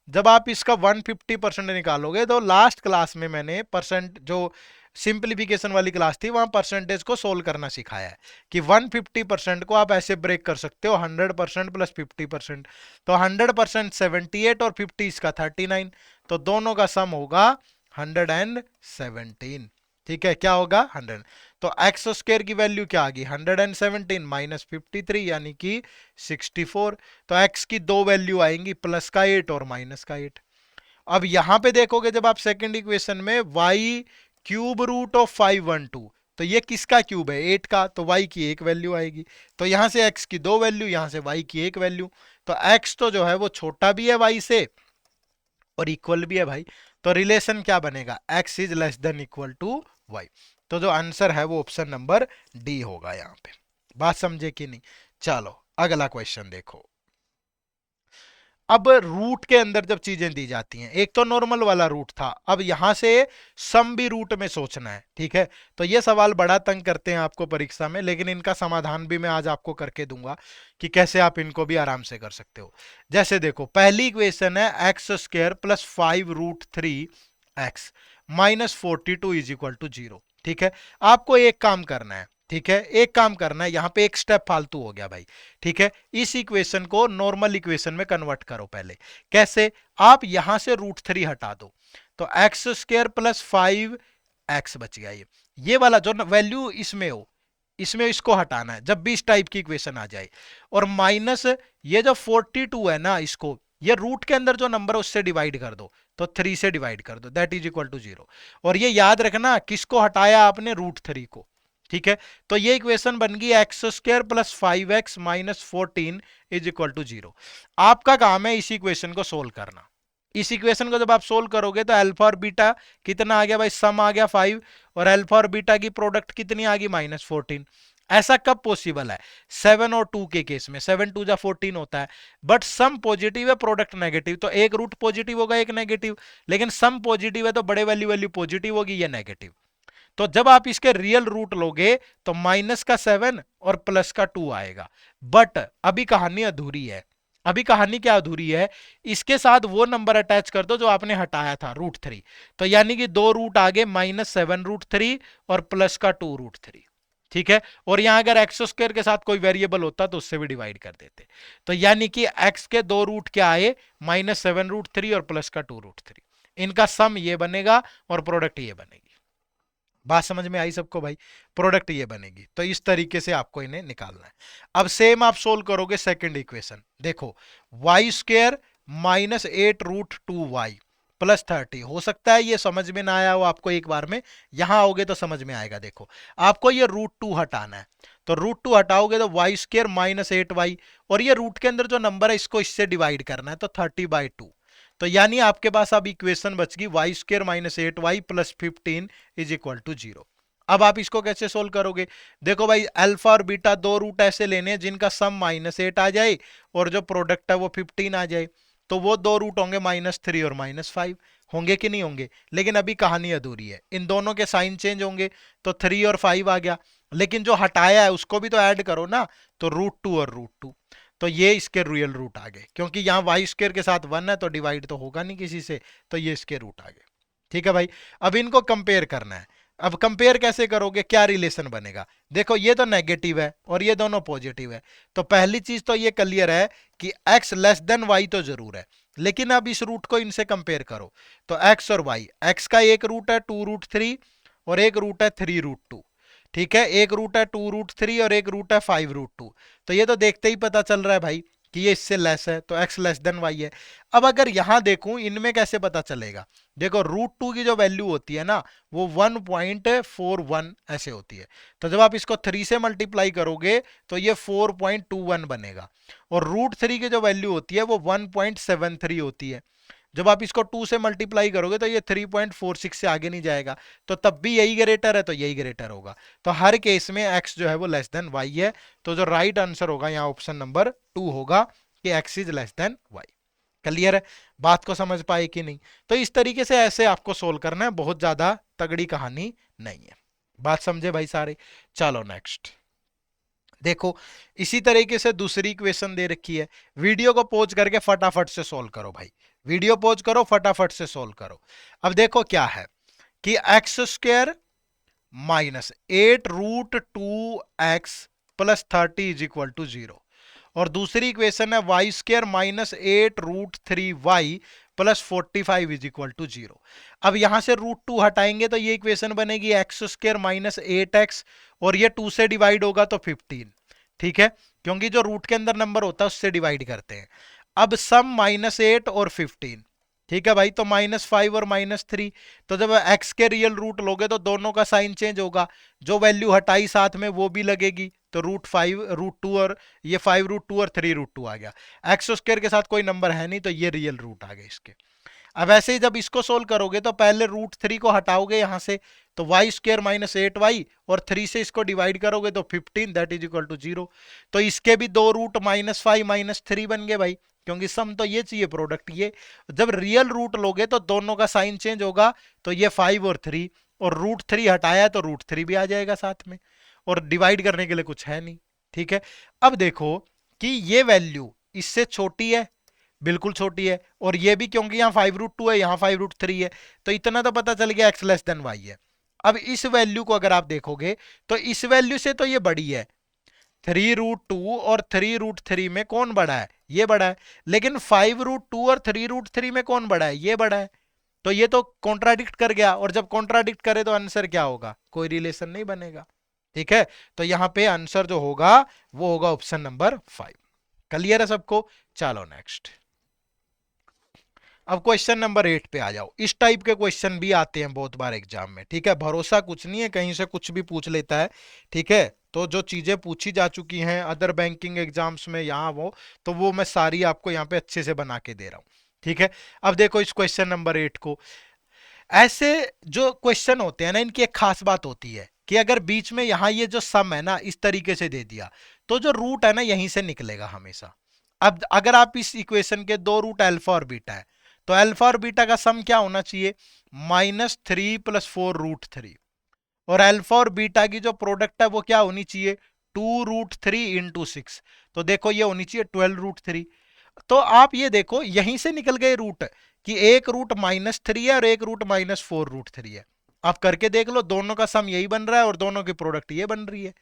जब आप इसका 150% निकालोगे, तो लास्ट क्लास में मैंने परसेंट जो सिंप्लीफिकेशन वाली क्लास थी वहां परसेंटेज को सोल्व करना सिखाया है कि 150% को आप ऐसे ब्रेक कर सकते हो 100% प्लस 50%। तो 100% 78 और 50 इसका 39, तो दोनों का सम होगा 117। ठीक है, क्या होगा 100। तो x² की वैल्यू क्या आ गई, 117 माइनस 53 यानी कि 64। तो x की दो वैल्यू आएंगी, प्लस का 8 और माइनस का 8। अब यहां पे देखोगे जब आप सेकंड इक्वेशन में y क्यूब रूट ऑफ 512, तो ये किसका क्यूब है, 8 का, तो y की एक वैल्यू आएगी। तो यहां से x की दो वैल्यू, यहां से y की एक वैल्यू, तो x तो जो है वो छोटा भी है y से और इक्वल भी है भाई। तो रिलेशन क्या बनेगा, x is less than equal to y। तो जो आंसर है वो ऑप्शन नंबर डी होगा यहां पे। बात समझे कि नहीं? चलो अगला क्वेश्चन देखो। अब रूट के अंदर जब चीजें दी जाती हैं, एक तो नॉर्मल वाला रूट था, अब यहां से सम भी रूट में सोचना है। ठीक है, तो ये सवाल बड़ा तंग करते हैं आपको परीक्षा में, लेकिन इनका समाधान भी मैं आज आपको करके दूंगा कि कैसे आप इनको भी आराम से कर सकते हो। जैसे देखो पहली इक्वेशन है x² plus 5√3x minus 42 is equal to 0। ठीक है, आपको एक काम करना है, ठीक है, एक काम करना है, यहां पे एक स्टेप फालतू हो गया भाई। ठीक है, इस इक्वेशन को नॉर्मल इक्वेशन में कन्वर्ट करो पहले। कैसे, आप यहां से √3 हटा दो, तो x² प्लस 5x बच गया। ये वाला जो वैल्यू इसमें हो, इसमें इसको हटाना है जब भी इस टाइप की इक्वेशन आ जाए। और माइनस ये जो 42 है ना, इसको ये रूट के अंदर जो नंबर है उससे डिवाइड कर दो, तो 3 से डिवाइड कर दो दैट इज इक्वल टू 0। और ये याद रखना किसको हटाया आपने, √3 को। ठीक है, तो ये इक्वेशन बन गई x square plus 5x minus 14 is equal to 0। आपका काम है इस इक्वेशन को सोल्व करना। इस इक्वेशन को जब आप सोल्व करोगे तो अल्फा और बीटा कितना आ गया भाई, सम आ गया 5, और अल्फा और बीटा की प्रोडक्ट कितनी आ गई, माइनस 14। ऐसा कब पॉसिबल है, 7 और 2 के केस में, 7 2 जा 14 होता है, बट सम पॉजिटिव है प्रोडक्ट नेगेटिव, तो एक रूट पॉजिटिव होगा एक नेगेटिव, लेकिन सम पॉजिटिव है तो बड़े वैल्यू वैल्यू पॉजिटिव होगी या नेगेटिव। तो जब आप इसके रियल रूट लोगे तो माइनस का 7 और प्लस का 2 आएगा। बट अभी कहानी अधूरी है। अभी कहानी क्या अधूरी है, इसके साथ वो नंबर अटैच कर दो जो आपने हटाया था, √3। तो यानी कि दो रूट आगे, -7√3 और प्लस का 2√3। ठीक है, और यहां अगर एक्स स्क्वायर के साथ कोई वेरिएबल होता तो उससे भी डिवाइड कर देते। तो यानी कि एक्स के दो रूट क्या आए, -7√3 और प्लस का 2√3। इनका सम ये बनेगा और प्रोडक्ट ये बनेगी। बात समझ में आई सबको भाई, प्रोडक्ट ये बनेगी। तो इस तरीके से आपको इन्हें निकालना है। अब सेम आप सोल्व करोगे सेकंड इक्वेशन, देखो वाई स्क्वायर -8√2y प्लस 30। हो सकता है ये समझ में ना आया हो आपको एक बार में, यहां आओगे तो समझ में आएगा। देखो आपको ये √2 हटाना है, तो √2 हटाओगे तो वाई स्क्वायर -8y, और ये रूट के अंदर जो नंबर है इसको इससे डिवाइड करना है, तो 30/2। तो यानी आपके पास अब इक्वेशन बच गई y square -8y plus 15 is equal to 0। अब आप इसको कैसे सोल्व करोगे, देखो भाई अल्फा और बीटा दो रूट ऐसे लेने हैं जिनका सम -8 आ जाए और जो प्रोडक्ट है वो 15 आ जाए। तो वो दो रूट होंगे -3 और -5, होंगे कि नहीं होंगे। लेकिन अभी कहानी अधूरी है, इन दोनों के साइन चेंज होंगे, तो 3 और 5 आ गया, लेकिन जो हटाया है उसको भी तो ऐड करो ना, तो √2 और √2। तो ये इसके रियल रूट आ गए, क्योंकि यहाँ वाई स्क्वायर के साथ 1 है तो डिवाइड तो होगा नहीं किसी से, तो ये इसके रूट आ गए। ठीक है भाई, अब इनको कंपेयर करना है। अब कंपेयर कैसे करोगे, क्या रिलेशन बनेगा, देखो ये तो नेगेटिव है और ये दोनों पॉजिटिव है, तो पहली चीज तो ये क्लियर है कि x लेस देन y तो जरूर है। लेकिन अब इस रूट को इनसे कंपेयर करो, तो x और y, x का एक रूट है 2√3 और एक रूट है 3√2। ठीक है, एक रूट है 2√3 और एक रूट है 5√2। तो ये तो देखते ही पता चल रहा है भाई कि ये इससे लेस है, तो x लेस देन y है। अब अगर यहां देखूं इनमें कैसे पता चलेगा, देखो √2 की जो वैल्यू होती है ना वो 1.41 ऐसे होती है, तो जब आप इसको 3 से मल्टीप्लाई करोगे तो ये 4.21 बनेगा, और √3 की जो वैल्यू होती है वो 1.73 होती है। जब आप इसको 2 से मल्टीप्लाई करोगे तो ये 3.46 से आगे नहीं जाएगा, तो तब भी यही ग्रेटर है तो यही ग्रेटर होगा। तो हर केस में x जो है वो लेस देन y है, तो जो राइट आंसर होगा यहाँ ऑप्शन नंबर 2 होगा कि x is less then y। Clear है, बात को समझ पाए कि नहीं। तो इस तरीके से ऐसे आपको सोल्व करना है, बहुत ज्यादा तगड़ी कहानी नहीं है। बात समझे भाई सारे। चलो नेक्स्ट देखो, इसी तरीके से दूसरी इक्वेशन दे रखी है। वीडियो को पॉज करके फटाफट से सोल्व करो भाई, वीडियो पॉज करो फटाफट से सोल्व करो। अब देखो क्या है कि x square -8√2x plus 30 is equal to 0, और दूसरी इक्वेशन है y square -8√3y plus 45 is equal to 0। अब यहां से √2 हटाएंगे तो ये इक्वेशन बनेगी एक्स स्क्वायर -8x, और ये 2 से डिवाइड होगा तो 15। ठीक है, क्योंकि जो रूट के अंदर नंबर होता है उससे डिवाइड करते हैं। अब सम -8 और 15, ठीक है भाई, तो -5 और -3। तो जब x के रियल रूट लोगे तो दोनों का साइन चेंज होगा, जो वैल्यू हटाई साथ में वो भी लगेगी, तो √5 √2 और ये 5√2 और 3√2 आ गया। एक्स स्क्वायर के साथ कोई नंबर है नहीं तो ये रियल रूट आ गए इसके। अब ऐसे ही जब इसको सोल्व करोगे तो पहले √3 को हटाओगे यहां से, तो वाई स्क्वायर -8y, और 3 से इसको डिवाइड करोगे तो 15 दैट इज इक्वल टू 0। तो इसके भी दो रूट -5 -3 बन गए भाई, क्योंकि सम तो ये चाहिए प्रोडक्ट ये। जब रियल रूट लोगे तो दोनों का साइन चेंज होगा, तो ये 5 और 3, और √3 हटाया तो √3 भी आ जाएगा साथ में, और डिवाइड करने के लिए कुछ है नहीं। ठीक है, अब देखो कि ये वैल्यू इससे छोटी है, बिल्कुल छोटी है, और ये भी क्योंकि यहाँ 5√2 है यहाँ 5√3 है, तो इतना तो पता चल गया x लेस देन y है। अब इस वैल्यू को अगर आप देखोगे तो इस वैल्यू से तो ये बड़ी है, 3√2 और 3√3 में कौन बड़ा है, ये बड़ा है, लेकिन 5√2 और 3√3 में कौन बड़ा है, ये बड़ा है। तो ये तो कॉन्ट्राडिक्ट कर गया, और जब कॉन्ट्राडिक्ट करे तो आंसर क्या होगा, कोई रिलेशन नहीं बनेगा। ठीक है, तो यहां पे आंसर जो होगा वो होगा ऑप्शन नंबर 5। क्लियर है सबको। चलो नेक्स्ट, अब क्वेश्चन नंबर 8 पे आ जाओ। इस टाइप के क्वेश्चन भी आते हैं बहुत बार एग्जाम में, ठीक है। भरोसा कुछ नहीं है, कहीं से कुछ भी पूछ लेता है, ठीक है। तो जो चीजें पूछी जा चुकी हैं अदर बैंकिंग एग्जाम्स में यहाँ वो, तो वो मैं सारी आपको यहाँ पे अच्छे से बना के दे रहा हूँ, ठीक है। अब देखो इस क्वेश्चन नंबर 8 को, ऐसे जो क्वेश्चन होते हैं ना, इनकी एक खास बात होती है कि अगर बीच में यहां ये जो सम है ना इस तरीके से दे दिया, तो जो रूट है ना यहीं से निकलेगा हमेशा। अब अगर आप इस इक्वेशन के दो रूट अल्फा और बीटा है, तो अल्फा और बीटा का सम क्या होना चाहिए, -3 + 4√3। और अल्फा और बीटा की जो प्रोडक्ट है वो क्या होनी चाहिए, 2√3 × 6। तो देखो ये होनी चाहिए 12√3। तो आप ये देखो यहीं से निकल गए रूट, कि एक रूट -3 है और एक रूट -4√3 है। आप करके देख लो, दोनों का सम यही बन रहा है और दोनों की प्रोडक्ट ये बन रही है।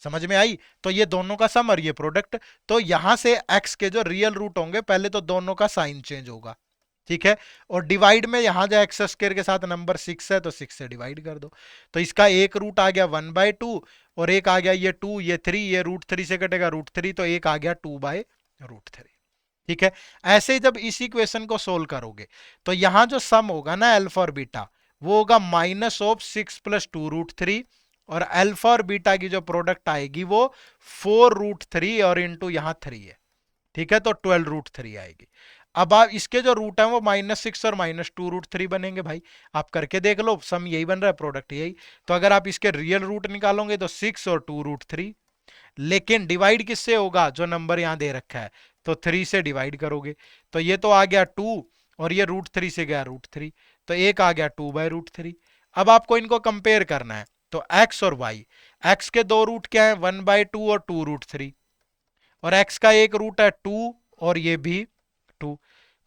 समझ में आई? तो ये दोनों का सम और ये प्रोडक्ट, तो यहां से x के जो रियल रूट होंगे पहले तो दोनों का साइन चेंज होगा, ठीक है। और डिवाइड में यहां जो एक्स स्क्वायर के साथ नंबर 6 है तो 6 से डिवाइड कर दो। तो इसका एक रूट आ गया 1/2 और एक आ गया ये 2, ये 3, ये √3 से कटेगा √3, तो एक आ गया 2/√3, ठीक है। ऐसे ही जब इस इक्वेशन को सोल्व करोगे तो यहां जो सम होगा ना अल्फा और बीटा, वो होगा -6 + 2√3, और अल्फा और बीटा की जो प्रोडक्ट आएगी वो 4√3 और इंटू यहां 3 है, ठीक है। तो 12√3 आएगी। अब आप इसके जो रूट है वो -6 और -2√3 बनेंगे भाई। आप करके देख लो, सम यही बन रहा है, प्रोडक्ट यही। तो अगर आप इसके रियल रूट निकालोगे तो 6 और 2√3, लेकिन डिवाइड किससे होगा, जो नंबर यहां दे रखा है, तो 3 से डिवाइड करोगे। तो ये तो आ गया 2 और ये √3 से गया √3, तो एक आ गया 2/√3। अब आपको इनको कंपेयर करना है, तो x और y, x के दो रूट क्या है, 1/2 और 2√3, और x का एक रूट है 2 और ये भी 2,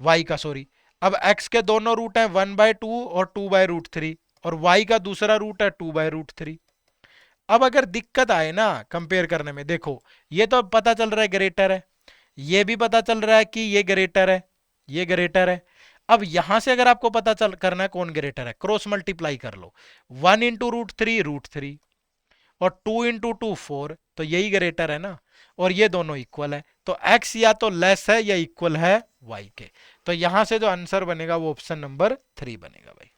y का सॉरी। अब x के दोनों रूट हैं 1/2 और 2/√3, और y का दूसरा रूट है 2/√3। अब अगर दिक्कत आए ना कंपेयर करने में, देखो ये तो पता चल रहा है ग्रेटर है, ये भी पता चल रहा है कि ये ग्रेटर है, ये ग्रेटर है। अब यहां से अगर आपको पता चल करना है कौन ग्रेटर है, क्रॉस मल्टीप्लाई कर लो, 1 × √3 और 2 × 2 4, तो यही ग्रेटर है ना, और ये दोनों इक्वल है। तो x या तो लेस है या इक्वल है y के। तो यहां से जो आंसर बनेगा वो ऑप्शन नंबर 3 बनेगा भाई,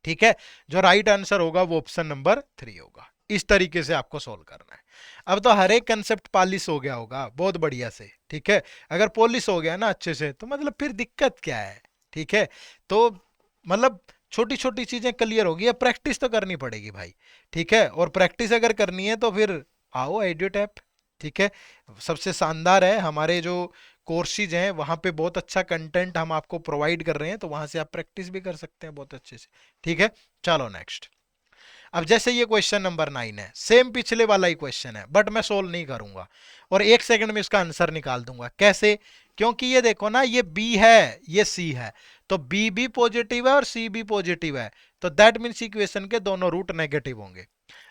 ठीक है। जो राइट आंसर होगा वो ऑप्शन नंबर 3 होगा। इस तरीके से आपको सोल्व करना है। अब तो हर एक कंसेप्ट पॉलिश हो गया होगा बहुत बढ़िया से, ठीक है। अगर पॉलिश हो गया ना अच्छे से तो मतलब फिर दिक्कत क्या है, ठीक है। तो मतलब छोटी छोटी चीजें क्लियर होगी, अब प्रैक्टिस तो करनी पड़ेगी भाई, ठीक है। और प्रैक्टिस अगर करनी है तो फिर आओ एड्यूटैप, ठीक है। सबसे शानदार है, हमारे जो कोर्सेज हैं वहां पे बहुत अच्छा कंटेंट हम आपको प्रोवाइड कर रहे हैं, तो वहां से आप प्रैक्टिस भी कर सकते हैं बहुत अच्छे से, ठीक है। चलो नेक्स्ट। अब जैसे ये क्वेश्चन नंबर 9 है, सेम पिछले वाला ही क्वेश्चन है, बट मैं सोल्व नहीं करूंगा और 1 सेकंड में इसका आंसर निकाल दूंगा। कैसे? क्योंकि ये देखो ना, ये बी है ये सी है, तो बी भी पॉजिटिव है और सी भी पॉजिटिव है, तो दैट मीन्स इक्वेशन के दोनों रूट नेगेटिव होंगे।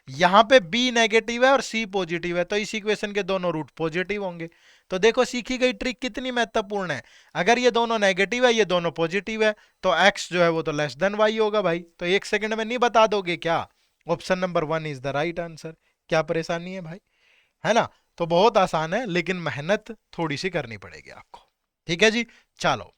यहां पे बी नेगेटिव है और सी पॉजिटिव है, तो इस इक्वेशन के दोनों रूट पॉजिटिव होंगे। तो देखो सीखी गई ट्रिक कितनी महत्वपूर्ण है। अगर ये दोनों नेगेटिव है ये दोनों पॉजिटिव है, तो x जो है वो तो लेस देन y होगा भाई। तो 1 सेकंड में नहीं बता दोगे क्या? Option number 1 is the right answer. क्या परेशानी है भाई, है ना? तो बहुत आसान है, लेकिन मेहनत थोड़ी सी करनी पड़ेगी आपको, ठीक है जी। चलो,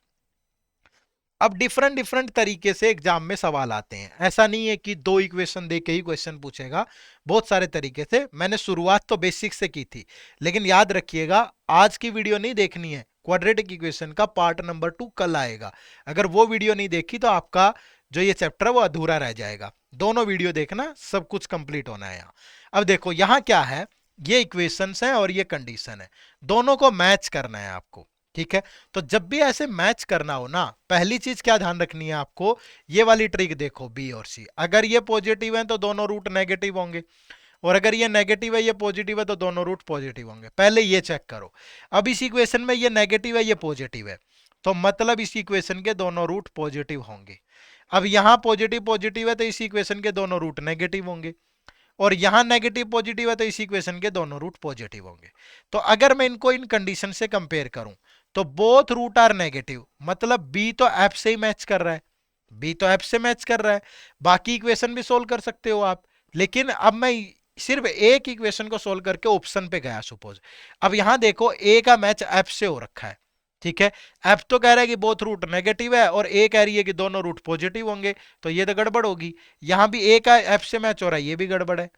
अब डिफरेंट डिफरेंट तरीके से एग्जाम में सवाल आते हैं। ऐसा नहीं है कि दो इक्वेशन दे के ही क्वेश्चन पूछेगा, बहुत सारे तरीके से। मैंने शुरुआत तो बेसिक से की थी, लेकिन याद रखिएगा आज की वीडियो नहीं देखनी है, क्वाड्रेटिक इक्वेशन का पार्ट नंबर 2 कल आएगा। अगर वो वीडियो नहीं देखी तो आपका जो ये चैप्टर है वो अधूरा रह जाएगा। दोनों वीडियो देखना, सब कुछ कंप्लीट होना है यहाँ। अब देखो यहाँ क्या है, ये इक्वेशंस हैं और ये कंडीशन है, दोनों को मैच करना है आपको, ठीक है। तो जब भी ऐसे मैच करना हो ना, पहली चीज क्या ध्यान रखनी है आपको, ये वाली ट्रिक देखो, बी और सी अगर ये पॉजिटिव है तो दोनों रूट नेगेटिव होंगे, और अगर ये नेगेटिव है ये पॉजिटिव है तो दोनों रूट पॉजिटिव होंगे। पहले ये चेक करो। अब इस इक्वेशन में ये नेगेटिव है ये पॉजिटिव है, तो मतलब इस इक्वेशन के दोनों रूट पॉजिटिव होंगे। अब यहां पॉजिटिव पॉजिटिव है तो इस इक्वेशन के दोनों रूट नेगेटिव होंगे, और यहां नेगेटिव पॉजिटिव है तो इस इक्वेशन के दोनों रूट पॉजिटिव होंगे। तो अगर मैं इनको इन कंडीशन से कंपेयर करूं तो बोथ रूट आर नेगेटिव, मतलब बी तो एफ से ही मैच कर रहा है, बी तो एफ से मैच कर रहा है। बाकी इक्वेशन भी सोल्व कर सकते हो आप, लेकिन अब मैं सिर्फ एक इक्वेशन को सोल्व करके ऑप्शन पे गया सपोज। अब यहां देखो ए का मैच एफ से हो रखा है, ठीक है, एफ तो कह रहा है कि बोथ रूट नेगेटिव है और ए कह रही है कि दोनों रूट पॉजिटिव होंगे, तो ये तो गड़बड़ होगी। यहां भी ए का एफ से मैच हो रहा है, ये भी गड़बड़ है।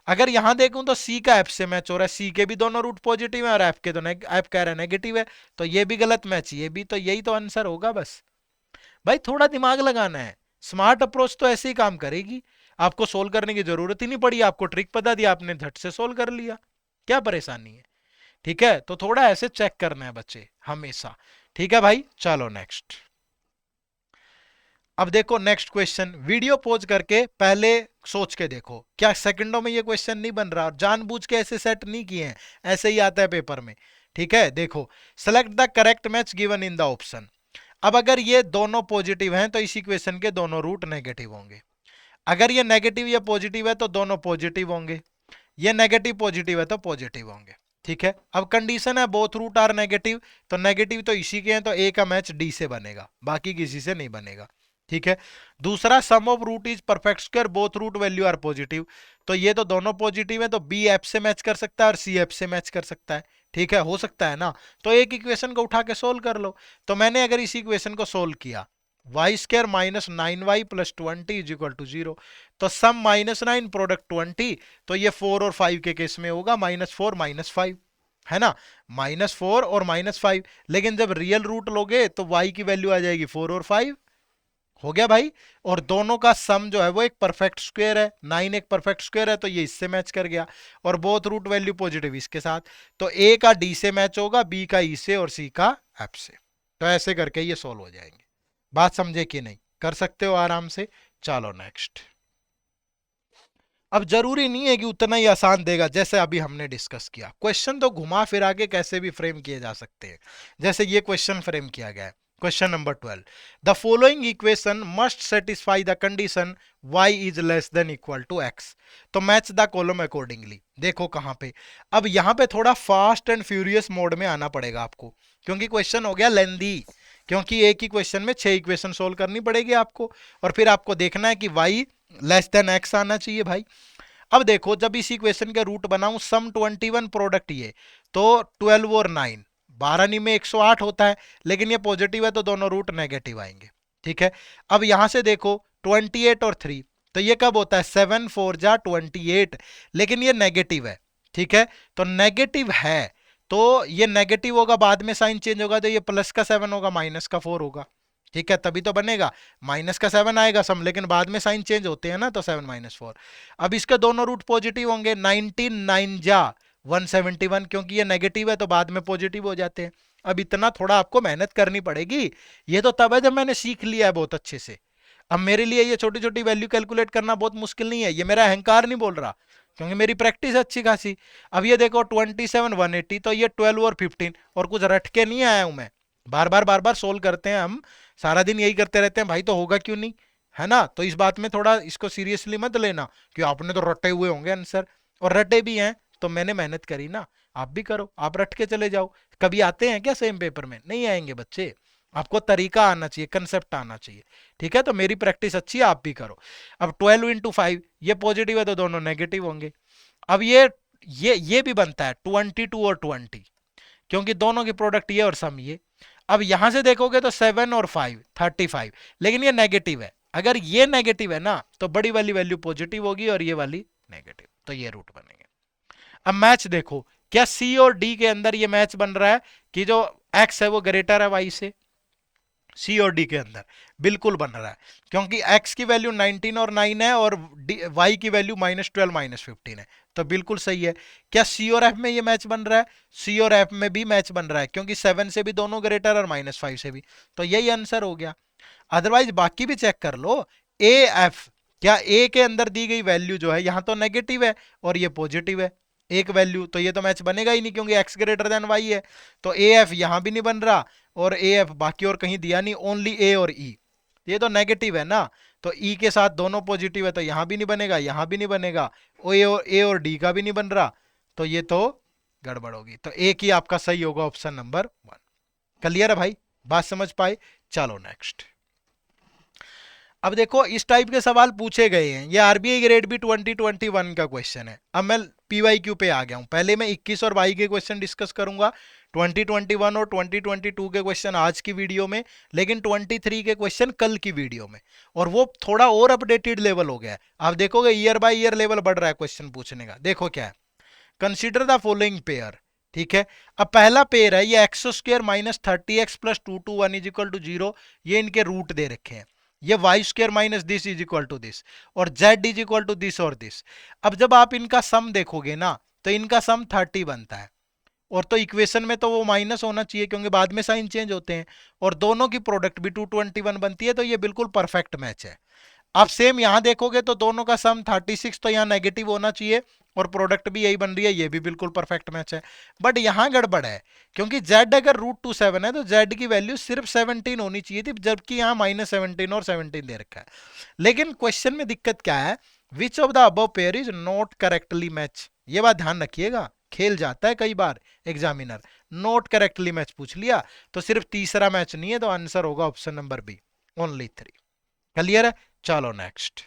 अगर यहां देखूं तो सी का एफ से मैच हो रहा है, सी के भी दोनों रूट पॉजिटिव है और एफ के तो एफ कह रहा है नेगेटिव है, तो ये भी गलत मैच, ये भी, तो यही तो आंसर होगा बस। भाई थोड़ा दिमाग लगाना है, स्मार्ट अप्रोच तो ऐसे ही काम करेगी। आपको सोल्व करने की जरूरत ही नहीं पड़ी, आपको ट्रिक बता दिया, आपने झट से सोल्व कर लिया, क्या परेशानी है। ठीक है, तो थोड़ा ऐसे चेक करना है बच्चे हमेशा। ठीक है भाई, चलो नेक्स्ट। अब देखो नेक्स्ट क्वेश्चन, वीडियो पॉज करके पहले सोच के देखो, क्या सेकंडों में ये क्वेश्चन नहीं बन रहा, जानबूझ के ऐसे सेट नहीं किए हैं, ऐसे ही आता है पेपर में। ठीक है, देखो, select the correct match given in the option. अब अगर ये दोनों पॉजिटिव हैं तो इस इक्वेशन के दोनों रूट नेगेटिव होंगे। अगर ये नेगेटिव या पॉजिटिव है तो दोनों पॉजिटिव होंगे, ये नेगेटिव पॉजिटिव है तो पॉजिटिव होंगे। ठीक है, अब कंडीशन है बोथ रूट आर नेगेटिव, तो नेगेटिव तो इसी के हैं, तो ए का मैच डी से बनेगा, बाकी किसी से नहीं बनेगा। ठीक है, दूसरा sum of root is perfect square both root value are positive, तो ये तो दोनों पॉजिटिव है, तो बी एफ से मैच कर सकता है और सी एफ से मैच कर सकता है। ठीक है, हो सकता है ना, तो एक इक्वेशन को उठा के सोल्व कर लो। तो मैंने अगर इस इक्वेशन को सोल्व किया, y square minus 9y plus 20 is equal to 0, तो सम -9 प्रोडक्ट 20, तो ये 4 और 5 के केस में होगा -4 -5, है ना, -4 और -5। लेकिन जब रियल रूट लोगे तो y की वैल्यू आ जाएगी 4 और 5, हो गया भाई। और दोनों का सम जो है वो एक परफेक्ट स्क्वायर है, 9 एक परफेक्ट स्क्वायर है, तो ये इससे मैच कर गया, और बोथ रूट वैल्यू पॉजिटिव इसके साथ, तो ए का डी से मैच होगा, बी का ई से और सी का एफ से। तो ऐसे करके ये सोल्व हो जाएंगे। बात समझे कि नहीं, कर सकते हो आराम से। चलो नेक्स्ट। अब जरूरी नहीं है कि उतना ही आसान देगा जैसे अभी हमने डिस्कस किया, क्वेश्चन तो घुमा फिरा के कैसे भी फ्रेम किए जा सकते हैं, जैसे ये क्वेश्चन फ्रेम किया गया है। Question number 12, the following equation must satisfy the condition y is less than equal to x, तो मैच द कॉलम अकॉर्डिंगली। देखो कहां पे, अब यहां पे थोड़ा फास्ट एंड फ्यूरियस मोड में आना पड़ेगा आपको, क्योंकि क्वेश्चन हो गया लेंदी, क्योंकि एक ही क्वेश्चन में 6 इक्वेशन सोल्व करनी पड़ेगी आपको, और फिर आपको देखना है कि y लेस देन x आना चाहिए भाई। अब देखो, जब इस इक्वेशन का रूट बनाऊं, सम 21 प्रोडक्ट ये, तो 12 और 9, 12 नहीं में 108 होता है, लेकिन ये पॉजिटिव है तो दोनों रूट नेगेटिव आएंगे। ठीक है, अब यहां से देखो 28 और 3, तो ये कब होता है, 7 4 जा 28, लेकिन ये नेगेटिव है। ठीक है, तो नेगेटिव है, तो ये नेगेटिव होगा, बाद में साइन चेंज होगा, तो ये प्लस का 7 होगा, माइनस का 4 होगा। ठीक है, तभी तो बनेगा, माइनस का 7 आएगा सम, लेकिन बाद में साइन चेंज होते हैं ना, तो 7 -4। अब इसके दोनों रूट पॉजिटिव होंगे, 19 9 जा 171, क्योंकि ये नेगेटिव है तो बाद में पॉजिटिव हो जाते हैं। अब इतना थोड़ा आपको मेहनत करनी पड़ेगी, ये तो तब है जब मैंने सीख लिया है बहुत अच्छे से। अब मेरे लिए ये छोटी छोटी वैल्यू कैलकुलेट करना बहुत मुश्किल नहीं है, ये मेरा अहंकार नहीं बोल रहा, क्योंकि मेरी प्रैक्टिस अच्छी खासी। अब ये देखो 27 180, तो ये 12 और 15, और कुछ रट के नहीं आया हूं मैं, बार बार सोल्व करते हैं हम, सारा दिन यही करते रहते हैं भाई, तो होगा क्यों नहीं, है ना। तो इस बात में थोड़ा इसको सीरियसली मत लेना कि आपने तो रटे हुए होंगे आंसर, और रटे भी हैं तो मैंने मेहनत करी ना, आप भी करो, आप रट के चले जाओ। कभी आते हैं क्या सेम पेपर में, नहीं आएंगे बच्चे, आपको तरीका आना चाहिए, कंसेप्ट आना चाहिए। ठीक है, तो मेरी प्रैक्टिस अच्छी है, आप भी करो। अब 12 इंटू 5, ये पॉजिटिव है तो दोनों नेगेटिव होंगे। अब ये भी बनता है 22 और 20, क्योंकि दोनों की प्रोडक्ट ये और सम ये। अब यहां से देखोगे तो 7 और 5 35, लेकिन ये नेगेटिव है, अगर ये नेगेटिव है ना तो बड़ी वाली वैल्यू पॉजिटिव होगी और ये वाली नेगेटिव, तो ये रूट बनेंगे। अब मैच देखो, क्या सी और डी के अंदर ये मैच बन रहा है कि जो एक्स है वो ग्रेटर है वाई से, सी और डी के अंदर बिल्कुल बन रहा है, क्योंकि x की वैल्यू 19 और 9 है और y की वैल्यू -12 -15 है, तो बिल्कुल सही है। क्या सी और एफ में ये मैच बन रहा है, सी और एफ में भी मैच बन रहा है, क्योंकि 7 से भी दोनों ग्रेटर और -5 से भी, तो यही आंसर हो गया। अदरवाइज बाकी भी चेक कर लो, ए एफ, क्या ए के अंदर दी गई वैल्यू जो है यहाँ तो नेगेटिव है और ये पॉजिटिव है एक वैल्यू, तो ये तो मैच बनेगा ही नहीं, क्योंकि x ग्रेटर देन y है, तो ए एफ यहां भी नहीं बन रहा और ए एफ बाकी और कहीं दिया नहीं, ओनली ए और ई, ये तो नेगेटिव है ना, तो ई के साथ दोनों पॉजिटिव है, तो यहां भी नहीं बनेगा, यहां भी नहीं बनेगा, ए और डी का भी नहीं बन रहा, तो ये तो गड़बड़ होगी, तो एक ही आपका सही होगा, ऑप्शन नंबर 1। क्लियर है भाई, बात समझ पाए। चलो नेक्स्ट। अब देखो, इस टाइप के सवाल पूछे गए हैं, ये आरबीआई ग्रेड बी 2021 का क्वेश्चन है। अब मैं पीवाईक्यू पे आ गया हूं, पहले मैं 21 और 22 के क्वेश्चन डिस्कस करूंगा, 2021 और 2022 के क्वेश्चन आज की वीडियो में, लेकिन 23 के क्वेश्चन कल की वीडियो में, और वो थोड़ा और अपडेटेड लेवल हो गया है। आप देखोगे ईयर बाय ईयर लेवल बढ़ रहा है क्वेश्चन पूछने का। देखो क्या है, कंसिडर द फॉलोइंग पेयर। ठीक है, अब पहला पेयर है ये x square minus 30x plus 221 is equal to 0, ये इनके रूट दे रखे हैं। ये y square minus this is equal to this, और z is equal to this और दिस। अब जब आप इनका सम देखोगे ना, तो इनका सम 30 बनता है, और तो इक्वेशन में तो वो माइनस होना चाहिए क्योंकि बाद में साइन चेंज होते हैं, और दोनों की प्रोडक्ट भी 221 बनती है, तो ये बिल्कुल परफेक्ट मैच है। आप सेम यहां देखोगे तो दोनों का सम 36, तो यहां नेगेटिव होना चाहिए, और प्रोडक्ट भी यही बन रही है, ये भी बिल्कुल परफेक्ट मैच है। बट यहां गड़बड़ है, क्योंकि z अगर √27 है तो z की वैल्यू सिर्फ 17 होनी चाहिए थी, जबकि यहां -17 और 17 दे रखा है। लेकिन क्वेश्चन में दिक्कत क्या है, which of the above pair is not correctly match. ये बात ध्यान रखिएगा, खेल जाता है कई बार एग्जामिनर, नॉट करेक्टली मैच पूछ लिया तो सिर्फ तीसरा मैच नहीं है, तो आंसर होगा option number B, only 3। Clear है? चलो नेक्स्ट।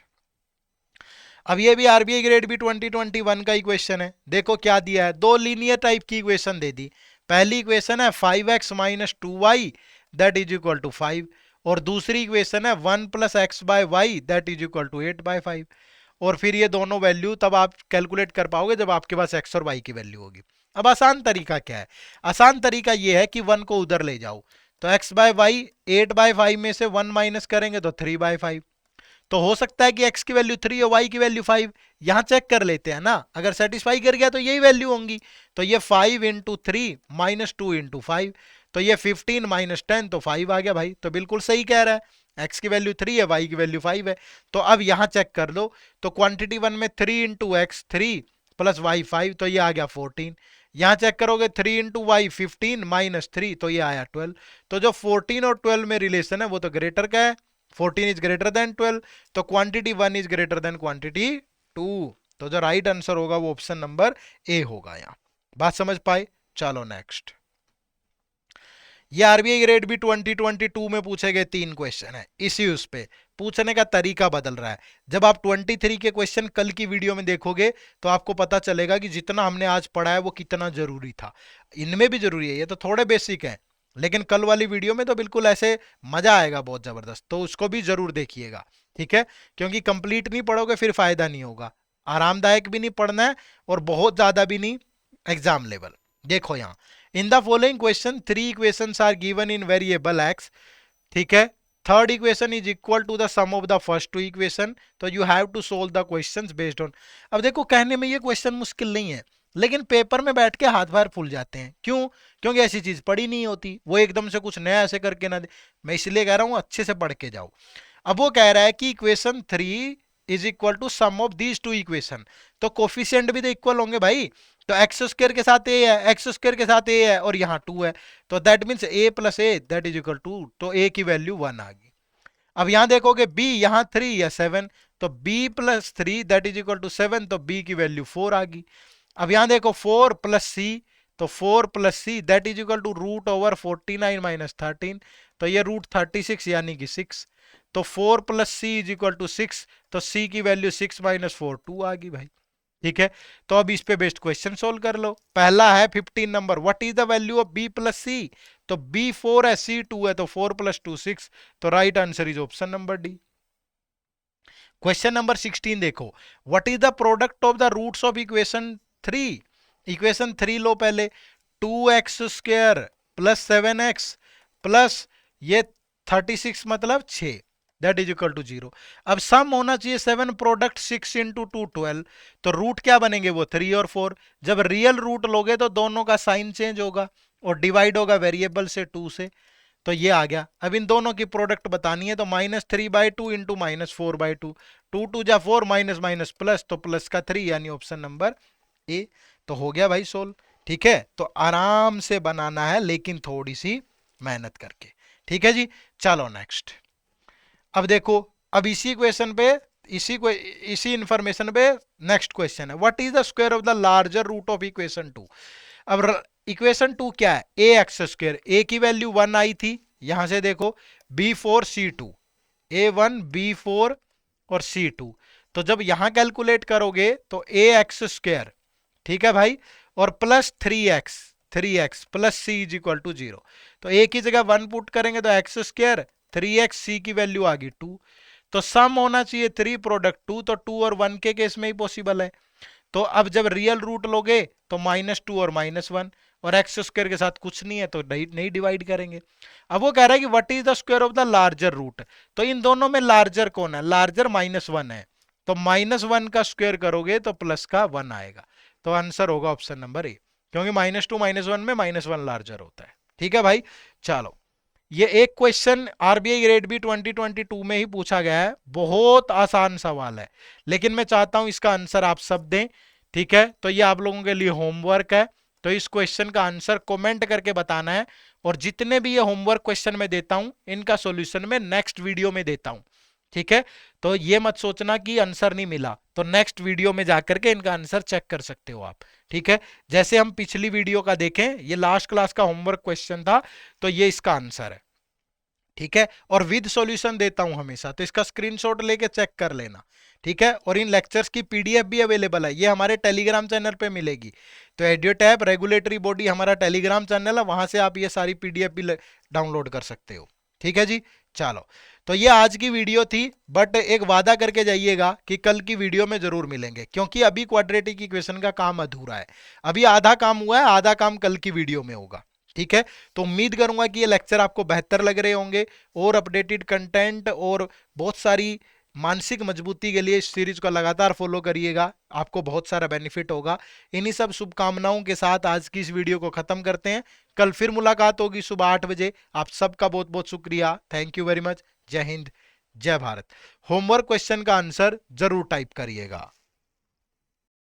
अब ये भी आरबीआई ग्रेड बी 2021 का इक्वेशन है। देखो क्या दिया है, दो लीनियर टाइप की इक्वेशन दे दी। पहली इक्वेशन है 5x minus 2y that is equal to 5, और दूसरी इक्वेशन है 1 plus x by y that is equal to 8/5। और फिर ये दोनों वैल्यू तब आप कैलकुलेट कर पाओगे जब आपके पास एक्स और वाई की वैल्यू होगी। अब आसान तरीका क्या है, आसान तरीका ये है कि 1 को उधर ले जाओ, तो एक्स बाय वाई 8/5 में से 1 माइनस करेंगे तो 3/5। तो हो सकता है कि x की वैल्यू 3 और y की वैल्यू 5। यहां चेक कर लेते हैं ना, अगर सेटिस्फाई कर गया तो यही वैल्यू होंगी। तो ये 5 इंटू 3 माइनस 2 इंटू 5, तो ये 15 माइनस 10 तो 5 आ गया भाई। तो बिल्कुल सही कह रहा है, x की वैल्यू 3 है, y की वैल्यू 5 है। तो अब यहां चेक कर लो, तो क्वांटिटी 1 में 3 इंटू एक्स 3 प्लस वाई 5, तो ये आ गया 14। यहां चेक करोगे 3 इंटू वाई 15 माइनस 3, तो ये आया 12। तो जो 14 और 12 में रिलेशन है वो तो ग्रेटर का है, 14 इज ग्रेटर देन 12, तो quantity 1 is greater than quantity 2। तो जो राइट आंसर होगा वो ऑप्शन नंबर ए होगा। यहां बात समझ पाए? चलो नेक्स्ट। ये आरबीआई ग्रेड भी 2022 में पूछे गए 3 क्वेश्चन है। इसी उस पे पूछने का तरीका बदल रहा है। जब आप 23 के क्वेश्चन कल की वीडियो में देखोगे तो आपको पता चलेगा कि जितना हमने आज पढ़ा है वो कितना जरूरी था। इनमें भी जरूरी है, ये तो थोड़े बेसिक है, लेकिन कल वाली वीडियो में तो बिल्कुल ऐसे मजा आएगा बहुत जबरदस्त, तो उसको भी जरूर देखिएगा। ठीक है, क्योंकि कंप्लीट नहीं पढ़ोगे फिर फायदा नहीं होगा। आरामदायक भी नहीं पढ़ना है और बहुत ज्यादा भी नहीं एग्जाम लेवल। देखो यहां, in the following question 3 equations are given in variable x. ठीक है, third equation is equal to the sum of the first 2 equation, तो you have to solve the questions based on. अब देखो कहने में ये क्वेश्चन मुश्किल नहीं है, लेकिन पेपर में बैठ के हाथ बार फूल जाते हैं। क्यों? क्योंकि ऐसी चीज पढ़ी नहीं होती, वो एकदम से कुछ नया ऐसे करके ना दे। मैं इसलिए कह रहा हूं अच्छे से पढ़ के जाओ। अब वो कह रहा है कि equation 3 is equal to sum of these 2 equation, तो कोफिशिएंट भी तो इक्वल होंगे भाई। तो एक्स स्क्वायर के साथ ए है, एक्स स्क्वायर के साथ ए है, और यहाँ 2 है, तो that means a plus a that is equal to, तो ए की वैल्यू 1 आ गई। अब यहां देखोगे बी, यहाँ 3 या 7, तो b plus 3 that is equal to 7, तो बी की वैल्यू 4 आ गई। अब यहां देखो 4 प्लस सी, तो 4 plus c that is equal to root over 49 minus 13, तो ये रूट 36 यानी कि 6। तो 4 plus c is equal to 6, तो सी की वैल्यू 6 माइनस 4 2 आ गई भाई। ठीक है, तो अब इस पे बेस्ड क्वेश्चन सोल्व कर लो। पहला है 15 number, what is the value of b plus c, तो बी 4 है, सी 2 है, तो 4 प्लस 2 6, तो right answer is option number D. Question number 16 देखो, what is the product of the roots of equation 3। Equation 3 लो पहले, 2x square plus 7x plus ये 36 मतलब 6 दैट इज इक्वल टू 0। अब सम होना चाहिए 7 प्रोडक्ट 6 इंटू 2 12, तो रूट क्या बनेंगे वो 3 और 4। जब रियल रूट लोगे तो दोनों का साइन चेंज होगा और डिवाइड होगा वेरिएबल से 2 से, तो ये आ गया। अब इन दोनों की प्रोडक्ट बतानी है, तो -3/2 इंटू -4/2, 2 2 जा 4, माइनस माइनस प्लस, तो प्लस का 3 यानी ऑप्शन नंबर ए। तो हो गया भाई सोल्व। ठीक है, तो आराम से बनाना है लेकिन थोड़ी सी मेहनत करके। ठीक है जी, चलो नेक्स्ट। अब देखो, अब इसी क्वेश्चन पे इसी इंफॉर्मेशन पे नेक्स्ट क्वेश्चन है, what is the square of the larger root of equation 2। अब इक्वेशन 2 क्या है, ए एक्स स्क्वायर, ए की वैल्यू 1 आई थी, यहां से देखो b4 c2, a1 b4 और c2, तो जब यहां कैलकुलेट करोगे तो ए एक्स स्क्वायर, ठीक है भाई, और plus 3x, 3x plus c is equal to 0। तो ए की जगह 1 पुट करेंगे तो एक्स स्क्वायर 3x, सी की वैल्यू आ गई 2। तो सम होना चाहिए 3 प्रोडक्ट 2, तो 2 और 1 के केस में ही पॉसिबल है। तो अब जब रियल रूट लोगे तो -2 और -1, और एक्स स्क्वायर के साथ कुछ नहीं है तो नहीं डिवाइड करेंगे। अब वो कह रहा है कि what is the square of the larger root, तो इन दोनों में लार्जर कौन है, लार्जर -1 है, तो -1 का स्क्वायर करोगे तो प्लस का 1 आएगा। तो आंसर होगा ऑप्शन नंबर ए, क्योंकि -2 -1 में -1 लार्जर होता है। ठीक है भाई, चलो ये एक क्वेश्चन आरबीआई ग्रेड बी 2022 में ही पूछा गया है, बहुत आसान सवाल है, लेकिन मैं चाहता हूं इसका आंसर आप सब दें। ठीक है, तो ये आप लोगों के लिए होमवर्क है, तो इस क्वेश्चन का आंसर कमेंट करके बताना है। और जितने भी ये होमवर्क क्वेश्चन मैं देता हूं इनका सॉल्यूशन मैं नेक्स्ट वीडियो में देता हूं। ठीक है, तो ये मत सोचना कि आंसर नहीं मिला, तो नेक्स्ट वीडियो में जाकर के इनका आंसर चेक कर सकते हो आप। ठीक है, जैसे हम पिछली वीडियो का देखें, ये लास्ट क्लास का होमवर्क क्वेश्चन था, तो ये इसका आंसर है। ठीक है, और विद सॉल्यूशन देता हूं हमेशा, तो इसका स्क्रीनशॉट लेके चेक कर लेना। ठीक है, और इन लेक्चर्स की पीडीएफ भी अवेलेबल है, ये हमारे टेलीग्राम चैनल पे मिलेगी। तो एड्यूटैप रेगुलेटरी बॉडी हमारा टेलीग्राम चैनल है, वहां से आप ये सारी पीडीएफ भी डाउनलोड कर सकते हो। ठीक है जी, चलो तो ये आज की वीडियो थी, बट एक वादा करके जाइएगा कि कल की वीडियो में जरूर मिलेंगे, क्योंकि अभी क्वाड्रेटिक इक्वेशन का काम अधूरा है, अभी आधा काम हुआ है, आधा काम कल की वीडियो में होगा। ठीक है, तो उम्मीद करूंगा कि ये लेक्चर आपको बेहतर लग रहे होंगे, और अपडेटेड कंटेंट और बहुत सारी मानसिक मजबूती के लिए इस सीरीज को लगातार फॉलो करिएगा, आपको बहुत सारा बेनिफिट होगा। इन्हीं सब शुभकामनाओं के साथ आज की इस वीडियो को खत्म करते हैं, कल फिर मुलाकात होगी सुबह 8 बजे। आप सबका बहुत बहुत शुक्रिया, थैंक यू वेरी मच, जय हिंद, जय भारत। होमवर्क क्वेश्चन का आंसर जरूर टाइप करिएगा।